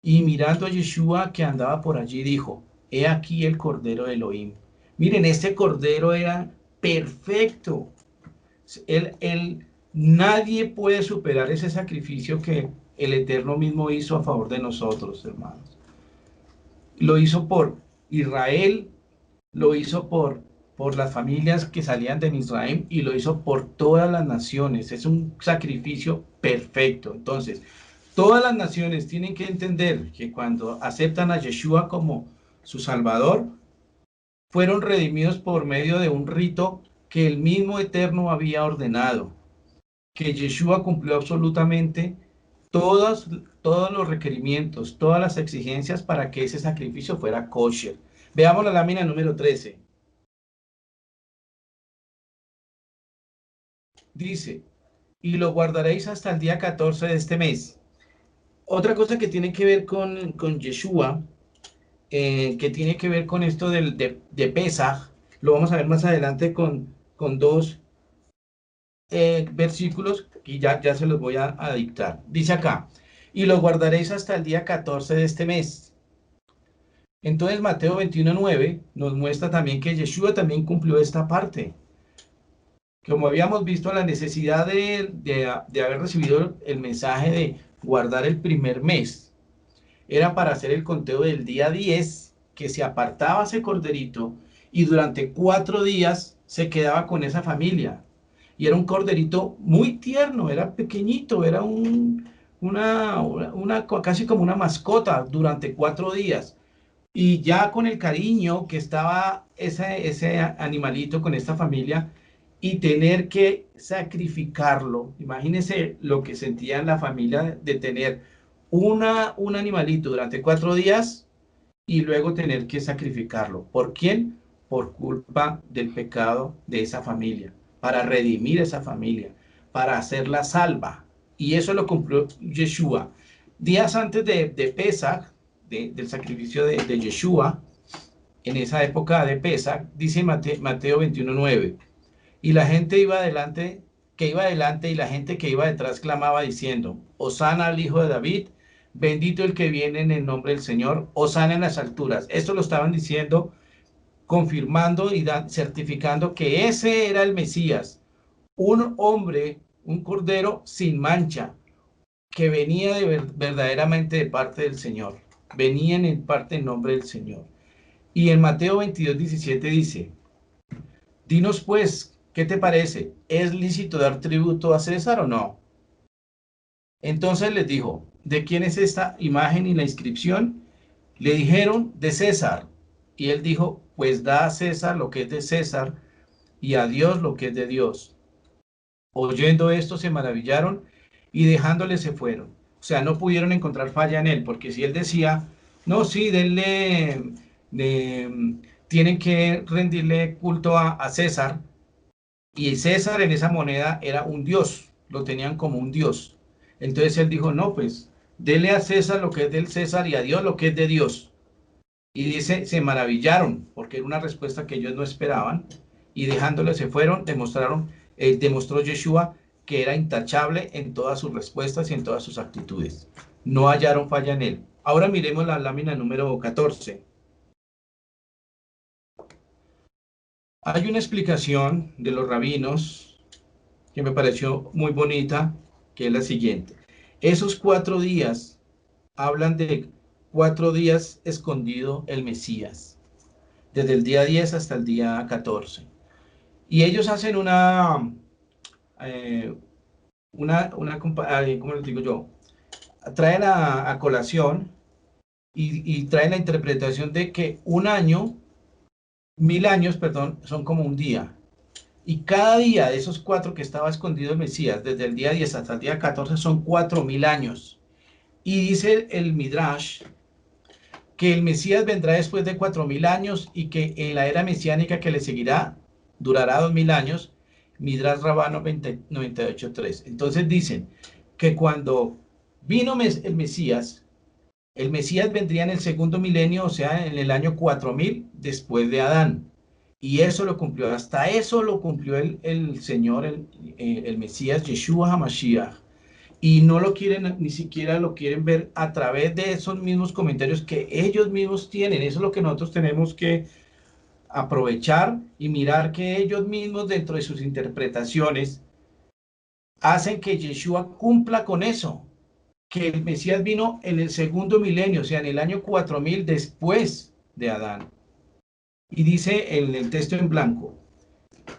y mirando a Yeshua que andaba por allí, dijo, he aquí el Cordero de Elohim. Miren, este Cordero era perfecto. Nadie puede superar ese sacrificio que el Eterno mismo hizo a favor de nosotros, hermanos. Lo hizo por Israel, lo hizo por las familias que salían de Israel y lo hizo por todas las naciones. Es un sacrificio perfecto. Entonces, todas las naciones tienen que entender que cuando aceptan a Yeshua como su Salvador, fueron redimidos por medio de un rito que el mismo Eterno había ordenado, que Yeshua cumplió absolutamente todos los requerimientos, todas las exigencias para que ese sacrificio fuera kosher. Veamos la lámina número 13. Dice, y lo guardaréis hasta el día 14 de este mes. Otra cosa que tiene que ver con Yeshua, que tiene que ver con esto de Pesaj, lo vamos a ver más adelante con dos versículos y ya se los voy a dictar. Dice acá, y lo guardaréis hasta el día 14 de este mes. Entonces Mateo 21:9 nos muestra también que Yeshua también cumplió esta parte. Como habíamos visto, la necesidad de haber recibido el mensaje de guardar el primer mes era para hacer el conteo del día 10, que se apartaba ese corderito y durante 4 días se quedaba con esa familia. Y era un corderito muy tierno, era pequeñito, era casi como una mascota durante 4 días. Y ya con el cariño que estaba ese animalito con esta familia y tener que sacrificarlo. Imagínense lo que sentían la familia de tener un animalito durante 4 días y luego tener que sacrificarlo. ¿Por quién? Por culpa del pecado de esa familia, para redimir esa familia, para hacerla salva. Y eso lo cumplió Yeshua. Días antes de Pesaj, del sacrificio de Yeshua, en esa época de Pesaj, dice Mateo 21:9, y la gente iba delante que iba delante y la gente que iba detrás clamaba diciendo, Hosana al Hijo de David, bendito el que viene en el nombre del Señor, Hosana en las alturas. Esto lo estaban diciendo, confirmando y certificando que ese era el Mesías, un hombre, un cordero sin mancha, que venía verdaderamente de parte del Señor. Venían en parte en nombre del Señor. Y en Mateo 22:17 dice, dinos pues, ¿qué te parece? ¿Es lícito dar tributo a César o no? Entonces les dijo, ¿de quién es esta imagen y la inscripción? Le dijeron, de César. Y él dijo, pues da a César lo que es de César y a Dios lo que es de Dios. Oyendo esto se maravillaron y dejándole se fueron. O sea, no pudieron encontrar falla en él, porque si él decía, no, sí, denle, tienen que rendirle culto a César, y César en esa moneda era un dios, lo tenían como un dios. Entonces él dijo, no, pues, denle a César lo que es del César y a Dios lo que es de Dios. Y dice, se maravillaron, porque era una respuesta que ellos no esperaban, y dejándole se fueron, demostró Yeshua que era intachable en todas sus respuestas y en todas sus actitudes. No hallaron falla en él. Ahora miremos la lámina número 14. Hay una explicación de los rabinos que me pareció muy bonita, que es la siguiente. Esos 4 días hablan de 4 días escondido el Mesías, desde el día 10 hasta el día 14. Y ellos hacen ¿cómo les digo yo? Traen a colación y traen la interpretación de que un año, 1000 años, perdón, son como un día. Y cada día de esos 4 que estaba escondido el Mesías, desde el día 10 hasta el día 14, son 4000 años. Y dice el Midrash que el Mesías vendrá después de 4000 años y que en la era mesiánica que le seguirá durará 2000 años. Midrash Rabano 98:3. Entonces dicen que cuando vino el Mesías vendría en el segundo milenio, o sea, en el año 4000 después de Adán. Y eso lo cumplió, hasta eso lo cumplió el Señor, el Mesías, Yeshua HaMashiach. Y no lo quieren, ni siquiera lo quieren ver a través de esos mismos comentarios que ellos mismos tienen. Eso es lo que nosotros tenemos que aprovechar y mirar, que ellos mismos dentro de sus interpretaciones hacen que Yeshua cumpla con eso, que el Mesías vino en el segundo milenio, o sea, en el año 4000 después de Adán. Y dice en el texto en blanco,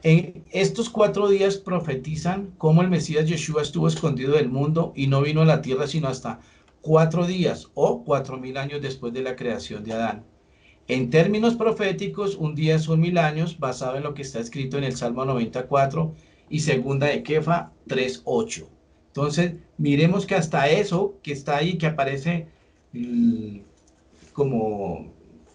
en estos 4 días profetizan cómo el Mesías Yeshua estuvo escondido del mundo y no vino a la tierra sino hasta 4 días o 4000 años después de la creación de Adán. En términos proféticos, un día son 1000 años, basado en lo que está escrito en el Salmo 94 y segunda de Kefa 3:8. Entonces, miremos que hasta eso que está ahí, que aparece como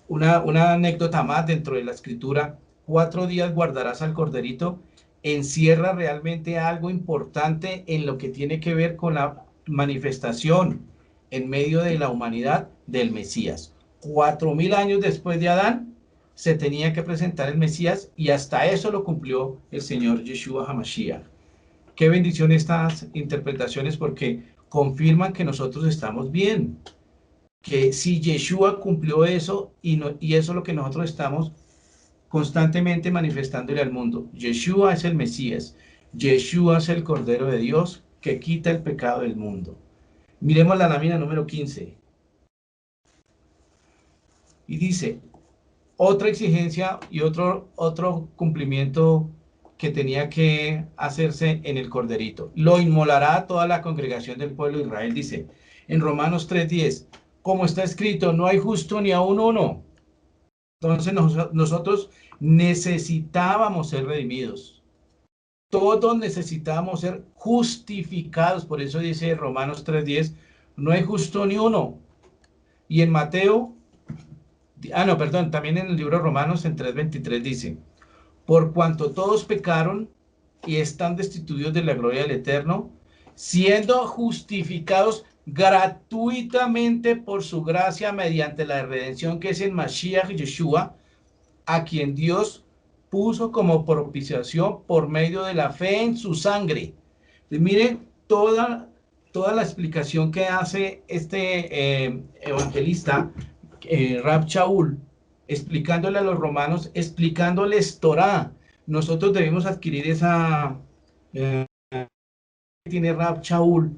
una anécdota más dentro de la escritura, 4 días guardarás al corderito, encierra realmente algo importante en lo que tiene que ver con la manifestación en medio de la humanidad del Mesías. 4000 años después de Adán se tenía que presentar el Mesías y hasta eso lo cumplió el Señor Yeshua HaMashiach. Qué bendición estas interpretaciones, porque confirman que nosotros estamos bien, que si Yeshua cumplió eso y eso es lo que nosotros estamos constantemente manifestándole al mundo. Yeshua es el Mesías, Yeshua es el Cordero de Dios que quita el pecado del mundo. Miremos la lámina número 15. Y dice, otra exigencia y otro cumplimiento que tenía que hacerse en el corderito. Lo inmolará toda la congregación del pueblo de Israel, dice en Romanos 3:10, como está escrito, no hay justo ni aun uno. Entonces nosotros necesitábamos ser redimidos. Todos necesitábamos ser justificados. Por eso dice Romanos 3:10, no hay justo ni uno. Y en Mateo, también en el libro de Romanos en 3:23 dice, por cuanto todos pecaron y están destituidos de la gloria del Eterno, siendo justificados gratuitamente por su gracia mediante la redención que es en Mashiach Yeshua, a quien Dios puso como propiciación por medio de la fe en su sangre. Entonces, miren toda la explicación que hace este evangelista, Rab Shaul, explicándole a los romanos, explicándoles Torah. Nosotros debemos adquirir esa que tiene Rab Shaul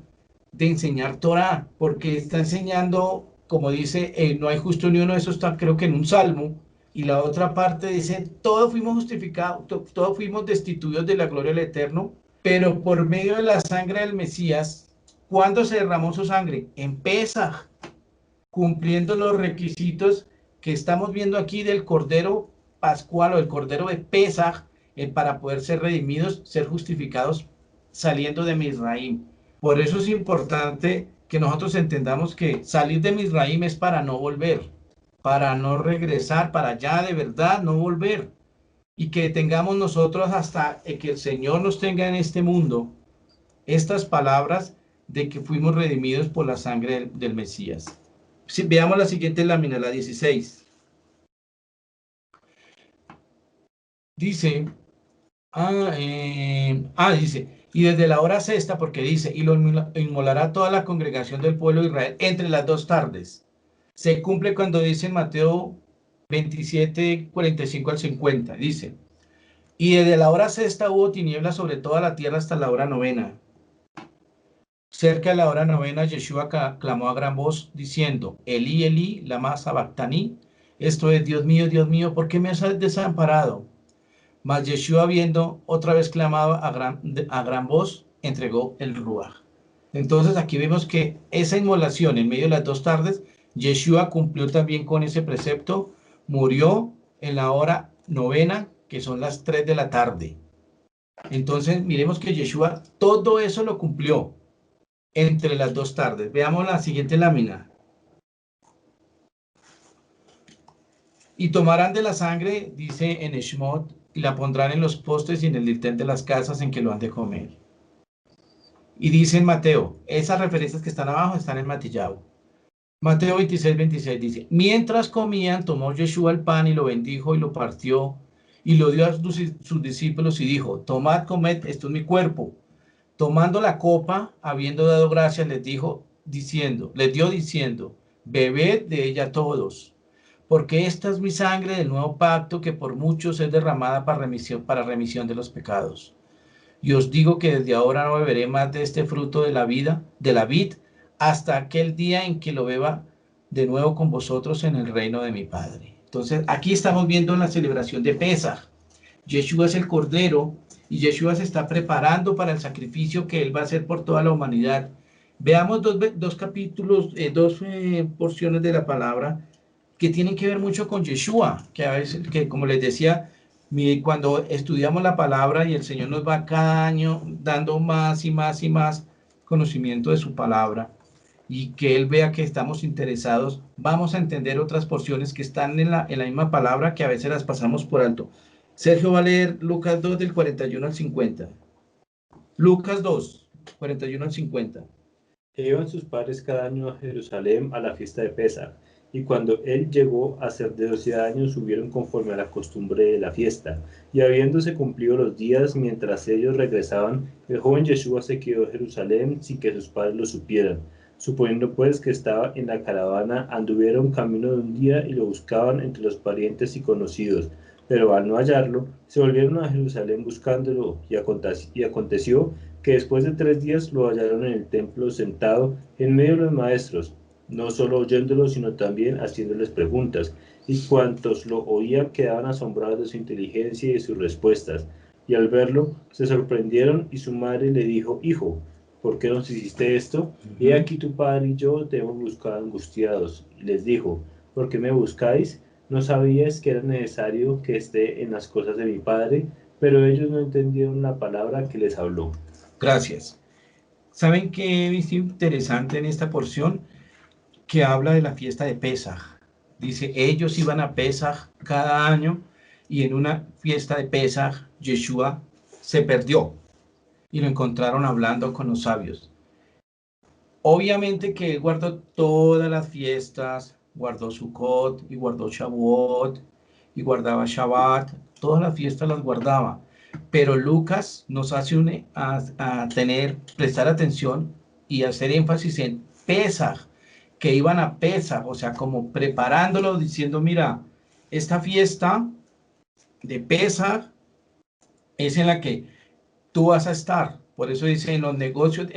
de enseñar Torah, porque está enseñando, como dice, no hay justo ni uno, eso está creo que en un salmo, y la otra parte dice, todos fuimos justificados, todos fuimos destituidos de la gloria del Eterno, pero por medio de la sangre del Mesías. ¿Cuándo se derramó su sangre? En Pesaj, cumpliendo los requisitos que estamos viendo aquí del Cordero Pascual o el Cordero de Pesaj, para poder ser redimidos, ser justificados saliendo de Misraim. Por eso es importante que nosotros entendamos que salir de Misraim es para no volver, para no regresar, para allá de verdad no volver. Y que tengamos nosotros hasta que el Señor nos tenga en este mundo estas palabras de que fuimos redimidos por la sangre del Mesías. Si, veamos la siguiente lámina, la 16. Dice, dice, y desde la hora sexta, porque dice, y lo inmolará toda la congregación del pueblo de Israel entre las 2 tardes. Se cumple cuando dice en Mateo 27, 45 al 50, dice, y desde la hora sexta hubo tinieblas sobre toda la tierra hasta la hora novena. Cerca de la hora novena, Yeshua clamó a gran voz, diciendo, Elí, Elí, lama sabactani, esto es, Dios mío, ¿por qué me has desamparado? Mas Yeshua, viendo otra vez clamado a gran voz, entregó el Ruach. Entonces aquí vemos que esa inmolación en medio de las 2 tardes, Yeshua cumplió también con ese precepto, murió en la hora novena, que son las 3 de la tarde. Entonces miremos que Yeshua todo eso lo cumplió entre las 2 tardes. Veamos la siguiente lámina. Y tomarán de la sangre, dice en Shemot, y la pondrán en los postes y en el dintel de las casas en que lo han de comer. Y dice en Mateo, esas referencias que están abajo están en Matillao. Mateo 26, 26 dice, mientras comían, tomó Yeshua el pan y lo bendijo y lo partió y lo dio a sus discípulos y dijo, tomad, comed, esto es mi cuerpo. Tomando la copa, habiendo dado gracias, les dio diciendo, bebed de ella todos, porque esta es mi sangre del nuevo pacto que por muchos es derramada para remisión de los pecados. Y os digo que desde ahora no beberé más de este fruto de la vid, hasta aquel día en que lo beba de nuevo con vosotros en el reino de mi Padre. Entonces, aquí estamos viendo la celebración de Pesaj. Yeshua es el Cordero y Yeshua se está preparando para el sacrificio que Él va a hacer por toda la humanidad. Veamos dos capítulos, dos porciones de la palabra que tienen que ver mucho con Yeshua, que a veces, que como les decía, cuando estudiamos la palabra y el Señor nos va cada año dando más y más y más conocimiento de su palabra y que Él vea que estamos interesados, vamos a entender otras porciones que están en la misma palabra que a veces las pasamos por alto. Sergio va a leer Lucas 2 del 41 al 50. Lucas 2, 41 al 50. Iban sus padres cada año a Jerusalén a la fiesta de Pesaj, y cuando él llegó a ser de 12 años, subieron conforme a la costumbre de la fiesta. Y habiéndose cumplido los días, mientras ellos regresaban, el joven Yeshua se quedó en Jerusalén sin que sus padres lo supieran. Suponiendo pues que estaba en la caravana, anduvieron camino de un día y lo buscaban entre los parientes y conocidos. Pero al no hallarlo, se volvieron a Jerusalén buscándolo, y aconteció que después de 3 días lo hallaron en el templo sentado en medio de los maestros, no solo oyéndolo, sino también haciéndoles preguntas, y cuantos lo oían quedaban asombrados de su inteligencia y de sus respuestas. Y al verlo, se sorprendieron, y su madre le dijo, Hijo, ¿por qué nos hiciste esto? He aquí tu padre y yo te hemos buscado angustiados. Y les dijo, ¿por qué me buscáis? ¿No sabíais que era necesario que esté en las cosas de mi padre? Pero ellos no entendieron la palabra que les habló. Gracias. ¿Saben qué he visto interesante en esta porción? Que habla de la fiesta de Pesaj. Dice, ellos iban a Pesaj cada año y en una fiesta de Pesaj, Yeshua se perdió y lo encontraron hablando con los sabios. Obviamente que él guardó todas las fiestas, guardó Sukkot y guardó Shavuot y guardaba Shabbat, todas las fiestas las guardaba. Pero Lucas nos hace a prestar atención y hacer énfasis en Pesaj, que iban a Pesaj, o sea, como preparándolo, diciendo, mira, esta fiesta de Pesaj es en la que tú vas a estar. Por eso dice, en los negocios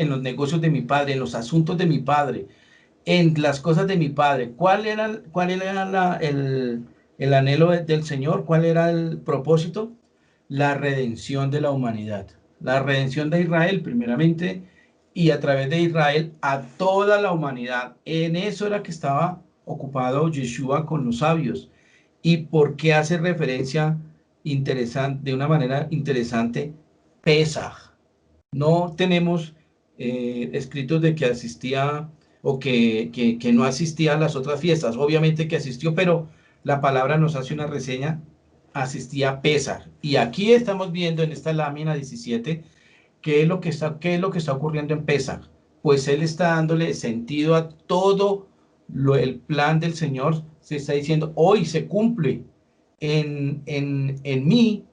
de mi padre, en los asuntos de mi padre, en las cosas de mi padre. Cuál era el anhelo del Señor? ¿Cuál era el propósito? La redención de la humanidad, la redención de Israel primeramente, y a través de Israel a toda la humanidad. En eso era que estaba ocupado Yeshua con los sabios. ¿Y por qué hace referencia de una manera interesante, Pesaj? No tenemos escritos de que asistía o que no asistía a las otras fiestas. Obviamente que asistió, pero la palabra nos hace una reseña, asistía a Pesaj. Y aquí estamos viendo en esta lámina 17 qué es lo que está ocurriendo en Pesaj. Pues él está dándole sentido a todo el plan del Señor. Se está diciendo, hoy se cumple en mí,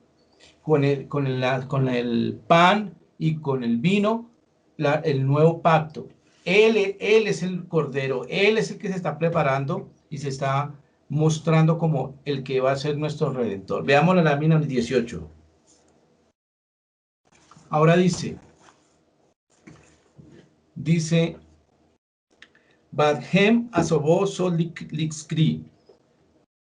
con el pan y con el vino, el nuevo pacto. Él es el Cordero, Él es el que se está preparando y se está mostrando como el que va a ser nuestro Redentor. Veamos la lámina 18. Ahora dice, Badhem asobó sol lixkri.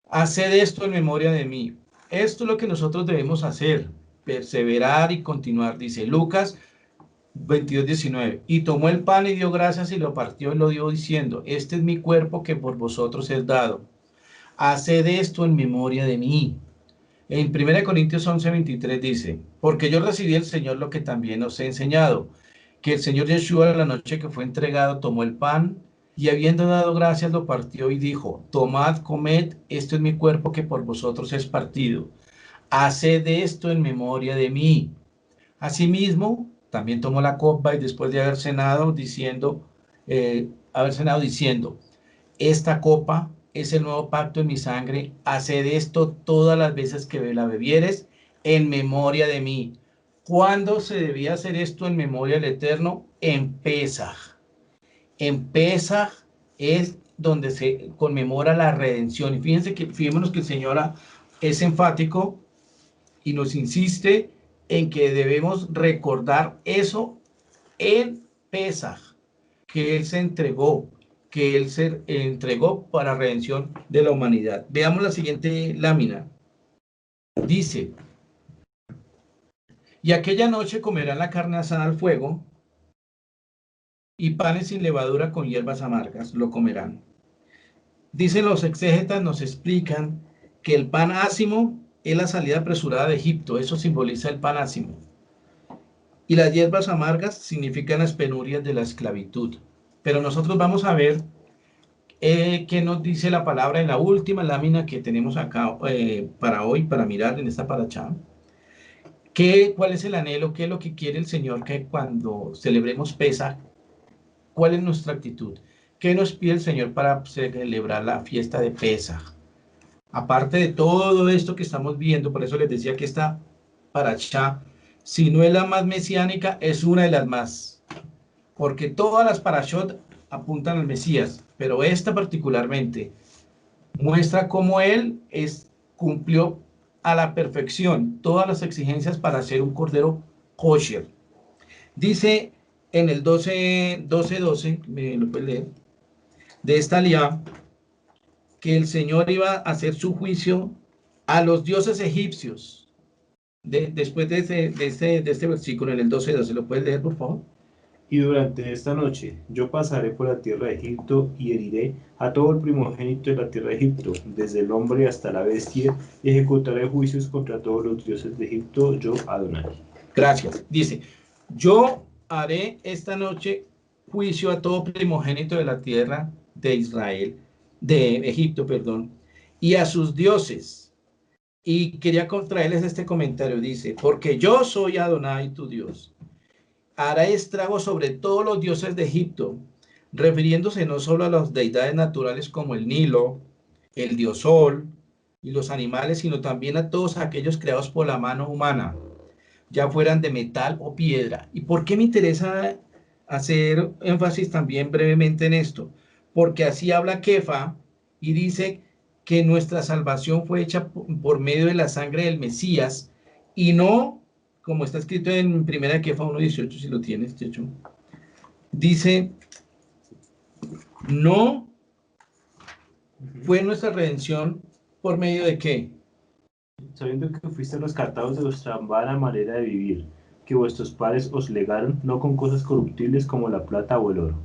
Haced esto en memoria de mí. Esto es lo que nosotros debemos hacer, perseverar y continuar, dice Lucas 22:19. Y tomó el pan y dio gracias y lo partió y lo dio diciendo, este es mi cuerpo que por vosotros es dado. Haced esto en memoria de mí. En 1 Corintios 11:23 dice, porque yo recibí del Señor lo que también os he enseñado, que el Señor Yeshua, la noche que fue entregado, tomó el pan y habiendo dado gracias lo partió y dijo, tomad, comed, esto es mi cuerpo que por vosotros es partido. Haced esto en memoria de mí. Asimismo, también tomó la copa y después de haber cenado diciendo, esta copa es el nuevo pacto en mi sangre. Haced esto todas las veces que la bebieres en memoria de mí. ¿Cuándo se debía hacer esto en memoria del Eterno? En Pesaj. En Pesaj es donde se conmemora la redención. Y fijémonos que el Señor es enfático y nos insiste en que debemos recordar eso en Pesaj, que Él se entregó, para redención de la humanidad. Veamos la siguiente lámina. Dice, y aquella noche comerán la carne asada al fuego y panes sin levadura con hierbas amargas, lo comerán. Dicen los exégetas, nos explican que el pan ácimo es la salida apresurada de Egipto, eso simboliza el pan ácimo. Y las hierbas amargas significan las penurias de la esclavitud. Pero nosotros vamos a ver qué nos dice la palabra en la última lámina que tenemos acá para hoy, para mirar en esta paracha. ¿Cuál es el anhelo? ¿Qué es lo que quiere el Señor que cuando celebremos Pesaj? ¿Cuál es nuestra actitud? ¿Qué nos pide el Señor para celebrar la fiesta de Pesaj? Aparte de todo esto que estamos viendo, por eso les decía que esta paracha, si no es la más mesiánica, es una de las más. Porque todas las parashot apuntan al Mesías, pero esta particularmente muestra cómo Él cumplió a la perfección todas las exigencias para ser un cordero kosher. Dice en el 12:12, me lo puede leer, de esta aliyá, que el Señor iba a hacer su juicio a los dioses egipcios. Después de este versículo, en el 12:12, ¿lo puedes leer, por favor? Y durante esta noche yo pasaré por la tierra de Egipto y heriré a todo el primogénito de la tierra de Egipto, desde el hombre hasta la bestia, y ejecutaré juicios contra todos los dioses de Egipto, yo Adonai. Gracias. Dice, yo haré esta noche juicio a todo primogénito de la tierra de Israel, de Egipto, perdón, y a sus dioses. Y quería traerles este comentario, dice, porque yo soy Adonai, tu Dios. Hará estrago sobre todos los dioses de Egipto, refiriéndose no solo a las deidades naturales como el Nilo, el dios Sol, y los animales, sino también a todos aquellos creados por la mano humana, ya fueran de metal o piedra. ¿Y por qué me interesa hacer énfasis también brevemente en esto? Porque así habla Kefa y dice que nuestra salvación fue hecha por medio de la sangre del Mesías y no, como está escrito en primera Kefa 1:18, si lo tienes, Checho, dice, no fue nuestra redención por medio de qué. Sabiendo que fuiste rescatados de vuestra vana manera de vivir, que vuestros padres os legaron, no con cosas corruptibles como la plata o el oro.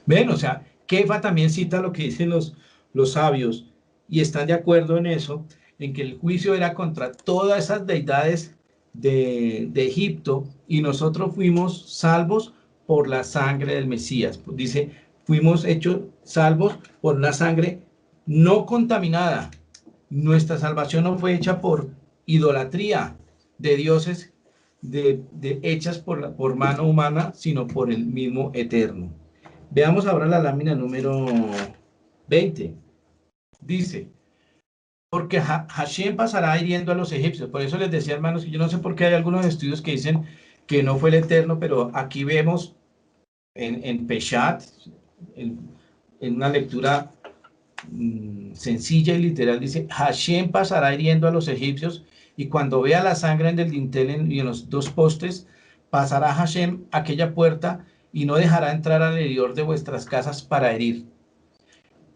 Ven, o sea, Kefa también cita lo que dicen los sabios y están de acuerdo en eso, en que el juicio era contra todas esas deidades de Egipto y nosotros fuimos salvos por la sangre del Mesías. Pues dice, fuimos hechos salvos por una sangre no contaminada. Nuestra salvación no fue hecha por idolatría de dioses hechas por mano humana, sino por el mismo Eterno. Veamos ahora la lámina número 20. Dice, porque Hashem pasará hiriendo a los egipcios. Por eso les decía, hermanos, que yo no sé por qué hay algunos estudios que dicen que no fue el Eterno, pero aquí vemos en Peshat, en, en una lectura sencilla y literal, dice, Hashem pasará hiriendo a los egipcios y cuando vea la sangre en el dintel y en los dos postes, pasará Hashem aquella puerta y no dejará entrar al heridor de vuestras casas para herir.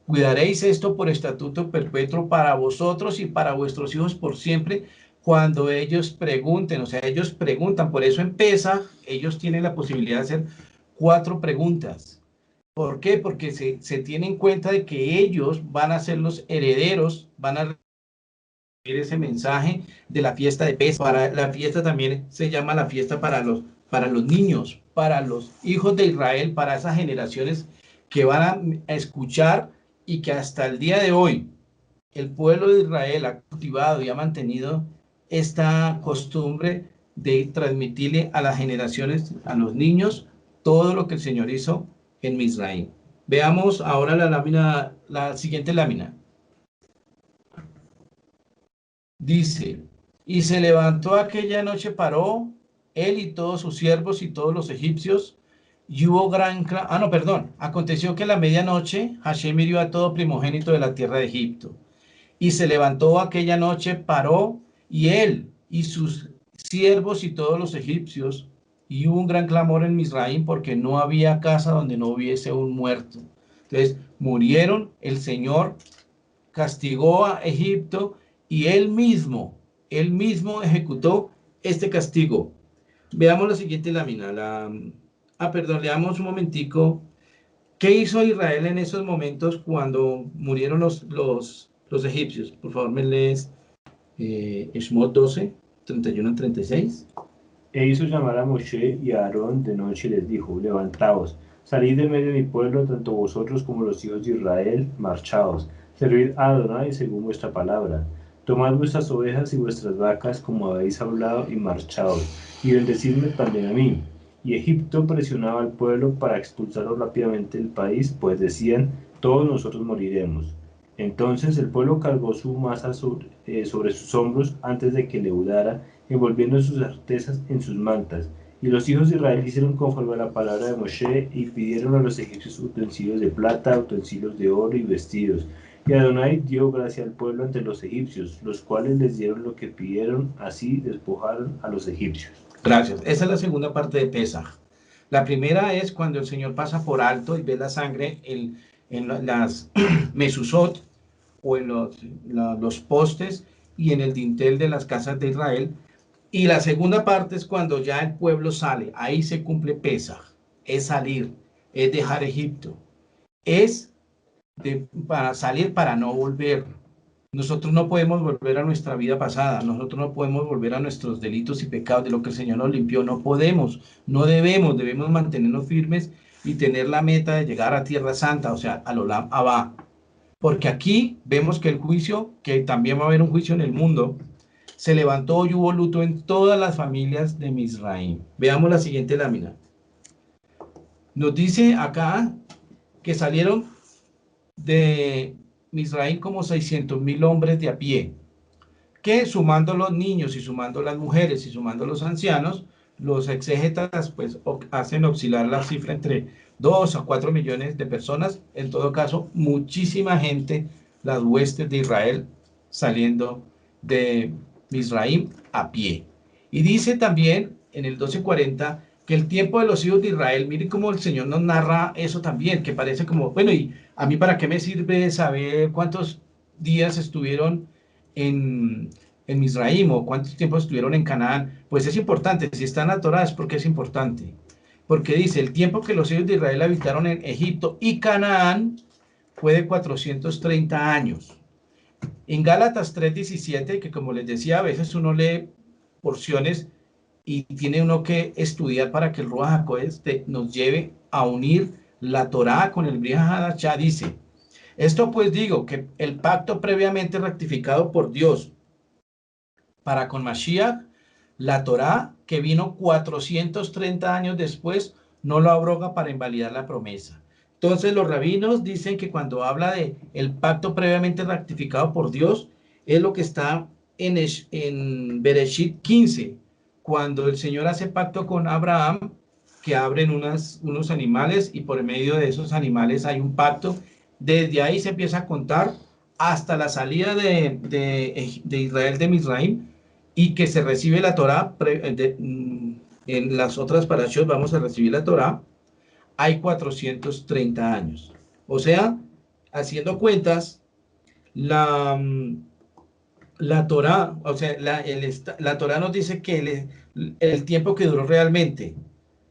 Cuidaréis esto por estatuto perpetuo para vosotros y para vuestros hijos por siempre, cuando ellos pregunten, o sea, ellos preguntan, por eso en Pesaj, ellos tienen la posibilidad de hacer 4 preguntas. ¿Por qué? Porque se tiene en cuenta de que ellos van a ser los herederos, van a recibir ese mensaje de la fiesta de Pesaj. Para la fiesta también se llama la fiesta para los niños, para los hijos de Israel, para esas generaciones que van a escuchar y que hasta el día de hoy el pueblo de Israel ha cultivado y ha mantenido esta costumbre de transmitirle a las generaciones, a los niños, todo lo que el Señor hizo en Misraim. Veamos ahora la siguiente lámina. Dice, y se levantó aquella noche, paró él y todos sus siervos y todos los egipcios, y hubo gran... no, perdón. Aconteció que a la medianoche Hashem hirió a todo primogénito de la tierra de Egipto. Y se levantó aquella noche, paró, y él y sus siervos y todos los egipcios, y hubo un gran clamor en Misraim porque no había casa donde no hubiese un muerto. Entonces murieron, el Señor castigó a Egipto y él mismo ejecutó este castigo. Veamos la siguiente lámina. Perdón, leamos un momentico. ¿Qué hizo Israel en esos momentos cuando murieron los egipcios? Por favor, me lees Shemot 12, 31-36. E hizo llamar a Moshe y a Aarón de noche y les dijo, levantaos, salid de medio de mi pueblo, tanto vosotros como los hijos de Israel, marchaos, servid a Adonai según vuestra palabra. Tomad vuestras ovejas y vuestras vacas como habéis hablado y marchaos, y bendecidme también a mí. Y Egipto presionaba al pueblo para expulsarlo rápidamente del país, pues decían, todos nosotros moriremos. Entonces el pueblo cargó su masa sobre sus hombros antes de que leudara, envolviendo sus artesas en sus mantas. Y los hijos de Israel hicieron conforme a la palabra de Moshe y pidieron a los egipcios utensilios de plata, utensilios de oro y vestidos. Y Adonai dio gracia al pueblo ante los egipcios, los cuales les dieron lo que pidieron, así despojaron a los egipcios. Gracias. Esa es la segunda parte de Pesaj. La primera es cuando el Señor pasa por alto y ve la sangre en las mesuzot o en los postes y en el dintel de las casas de Israel. Y la segunda parte es cuando ya el pueblo sale. Ahí se cumple Pesaj. Es salir, es dejar Egipto. Es para salir, para no volver. Nosotros no podemos volver a nuestra vida pasada, nosotros no podemos volver a nuestros delitos y pecados de lo que el Señor nos limpió, no podemos, no debemos mantenernos firmes y tener la meta de llegar a Tierra Santa, o sea, al Olam Abba. Porque aquí vemos que el juicio, que también va a haber un juicio en el mundo, se levantó y hubo luto en todas las familias de Misraim. Veamos la siguiente lámina. Nos dice acá que salieron de Misraim como 600,000 hombres de a pie. que sumando los niños y sumando las mujeres y sumando los ancianos, los exégetas pues hacen oscilar la cifra entre 2 a 4 millones de personas, en todo caso muchísima gente, las huestes de Israel saliendo de Misraim a pie. Y dice también en el 12:40 que el tiempo de los hijos de Israel, miren cómo el Señor nos narra eso también, que parece como, bueno, y a mí para qué me sirve saber cuántos días estuvieron en Misraim o cuánto tiempo estuvieron en Canaán. Pues es importante, si está en la Torá es porque es importante, porque dice, el tiempo que los hijos de Israel habitaron en Egipto y Canaán fue de 430 años. En Gálatas 3:17, que como les decía, a veces uno lee porciones y tiene uno que estudiar para que el Ruach HaKodesh nos lleve a unir la Torá con el Brit Hadashah, dice, esto pues digo, que el pacto previamente rectificado por Dios para con Mashiach, la Torá, que vino 430 años después, no lo abroga para invalidar la promesa. Entonces los rabinos dicen que cuando habla de el pacto previamente rectificado por Dios, es lo que está en Bereshit 15, cuando el Señor hace pacto con Abraham, que abren unos animales y por medio de esos animales hay un pacto. Desde ahí se empieza a contar hasta la salida de Israel de Misraim y que se recibe la Torá. En las otras parashot vamos a recibir la Torá, hay 430 años. O sea, haciendo cuentas, la Torá, o sea, la Torá nos dice que el tiempo que duró realmente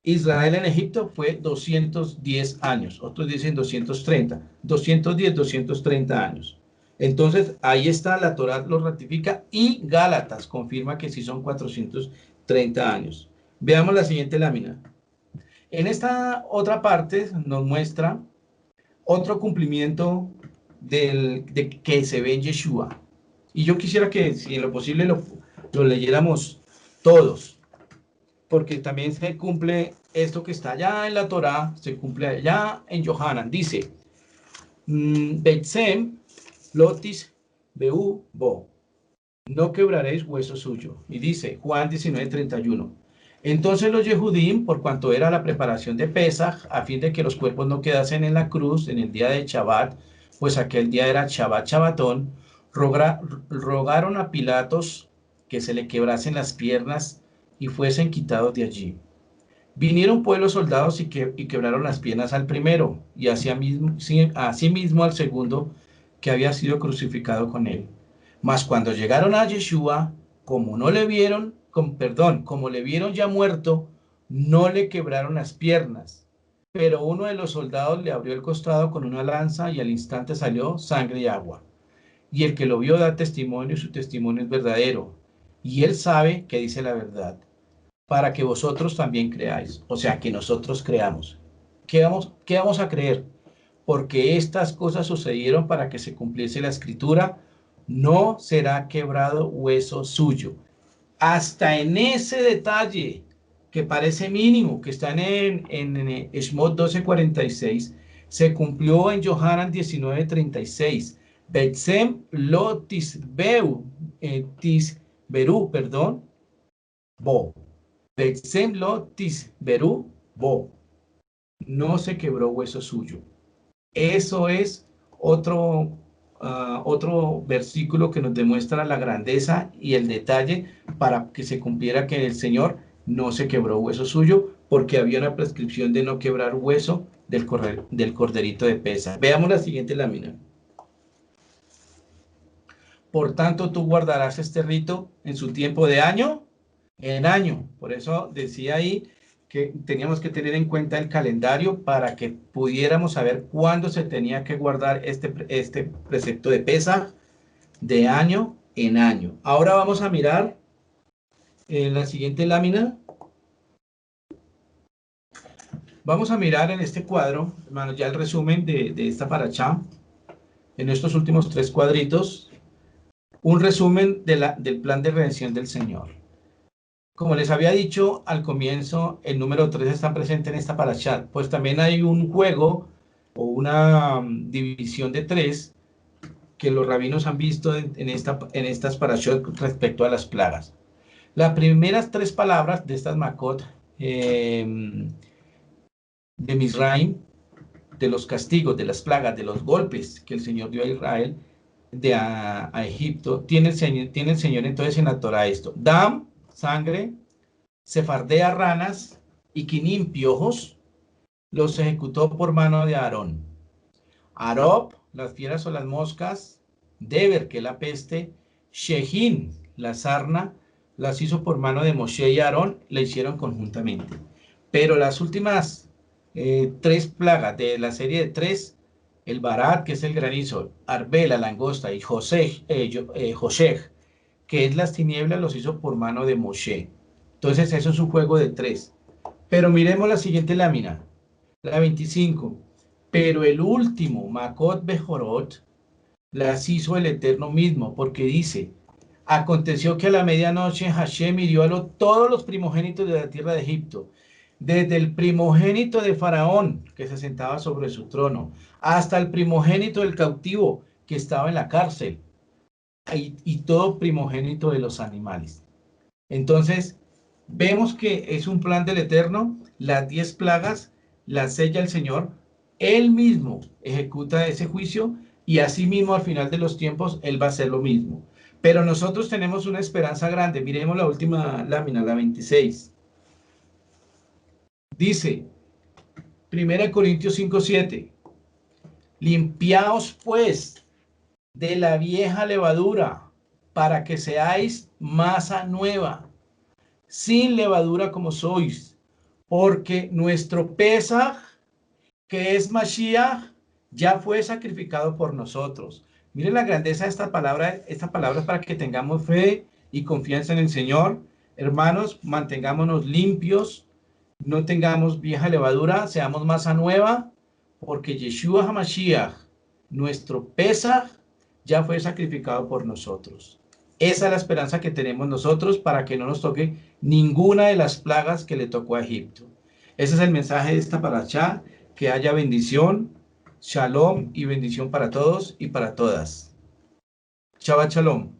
Israel en Egipto fue 210 años, otros dicen 230, 210, 230 años. Entonces, ahí está, la Torá lo ratifica y Gálatas confirma que sí son 430 años. Veamos la siguiente lámina. En esta otra parte nos muestra otro cumplimiento de que se ve en Yeshua. Y yo quisiera que, si en lo posible, lo leyéramos todos, porque también se cumple esto que está allá en la Torá, se cumple allá en Yohanan. Dice, Betsem, Lotis, Beu, Bo, no quebraréis hueso suyo. Y dice, Juan 19:31. Entonces los Yehudim, por cuanto era la preparación de Pesaj, a fin de que los cuerpos no quedasen en la cruz en el día de Shabbat, pues aquel día era Shabbat, Shabbatón, rogaron a Pilatos que se le quebrasen las piernas y fuesen quitados de allí. Vinieron pues los soldados y quebraron las piernas al primero, y asimismo al segundo, que había sido crucificado con él. Mas cuando llegaron a Yeshua, como le vieron ya muerto, no le quebraron las piernas. Pero uno de los soldados le abrió el costado con una lanza, y al instante salió sangre y agua. Y el que lo vio da testimonio, y su testimonio es verdadero. Y él sabe que dice la verdad, para que vosotros también creáis. O sea, que nosotros creamos. ¿Qué vamos a creer? Porque estas cosas sucedieron para que se cumpliese la escritura, no será quebrado hueso suyo. Hasta en ese detalle que parece mínimo, que está en Shmot 12:46, se cumplió en Yohanan 19:36. Betsem lo tisberu, bo. Betsem lo tisberu, bo. No se quebró hueso suyo. Eso es otro versículo que nos demuestra la grandeza y el detalle para que se cumpliera que el Señor no se quebró hueso suyo, porque había una prescripción de no quebrar hueso del corderito de Pesaj. Veamos la siguiente lámina. Por tanto, tú guardarás este rito en su tiempo de año en año. Por eso decía ahí que teníamos que tener en cuenta el calendario para que pudiéramos saber cuándo se tenía que guardar este precepto de Pesaj de año en año. Ahora vamos a mirar en la siguiente lámina. Vamos a mirar en este cuadro, hermanos, ya el resumen de esta parashá, en estos últimos 3 cuadritos, un resumen del plan de redención del Señor. Como les había dicho al comienzo, el número 3 está presente en esta parashá, pues también hay un juego o una división de 3 que los rabinos han visto en estas parashot respecto a las plagas. Las primeras 3 palabras de estas Makot de Misraim, de los castigos, de las plagas, de los golpes que el Señor dio a Israel, a Egipto, tiene el Señor entonces en la Torah esto: Dam, sangre; Sefardea, ranas; y Quinim, piojos, los ejecutó por mano de Aarón. Arob, las fieras o las moscas; Deber, que es la peste; Shehin, la sarna, las hizo por mano de Moshe y Aarón, la hicieron conjuntamente. Pero las últimas 3 plagas de la serie de 3, el Barat, que es el granizo; Arbel, la langosta; y Joshech, que es las tinieblas, los hizo por mano de Moshe. Entonces eso es un juego de 3. Pero miremos la siguiente lámina, la 25. Pero el último, Makot Bejorot, las hizo el Eterno mismo, porque dice: aconteció que a la medianoche Hashem hirió a todos los primogénitos de la tierra de Egipto, desde el primogénito de Faraón, que se sentaba sobre su trono, hasta el primogénito del cautivo, que estaba en la cárcel, y todo primogénito de los animales. Entonces, vemos que es un plan del Eterno. Las 10 plagas las sella el Señor. Él mismo ejecuta ese juicio, y así mismo al final de los tiempos Él va a hacer lo mismo. Pero nosotros tenemos una esperanza grande. Miremos la última lámina, la 26. Dice, 1 Corintios 5:7: limpiaos pues de la vieja levadura, para que seáis masa nueva, sin levadura como sois, porque nuestro Pesaj, que es Mashiach, ya fue sacrificado por nosotros. Miren la grandeza de esta palabra. Esta palabra es para que tengamos fe y confianza en el Señor. Hermanos, mantengámonos limpios, no tengamos vieja levadura, seamos masa nueva, porque Yeshua HaMashiach, nuestro Pesaj, ya fue sacrificado por nosotros. Esa es la esperanza que tenemos nosotros, para que no nos toque ninguna de las plagas que le tocó a Egipto. Ese es el mensaje de esta parashá. Que haya bendición, shalom y bendición para todos y para todas. Shabbat shalom.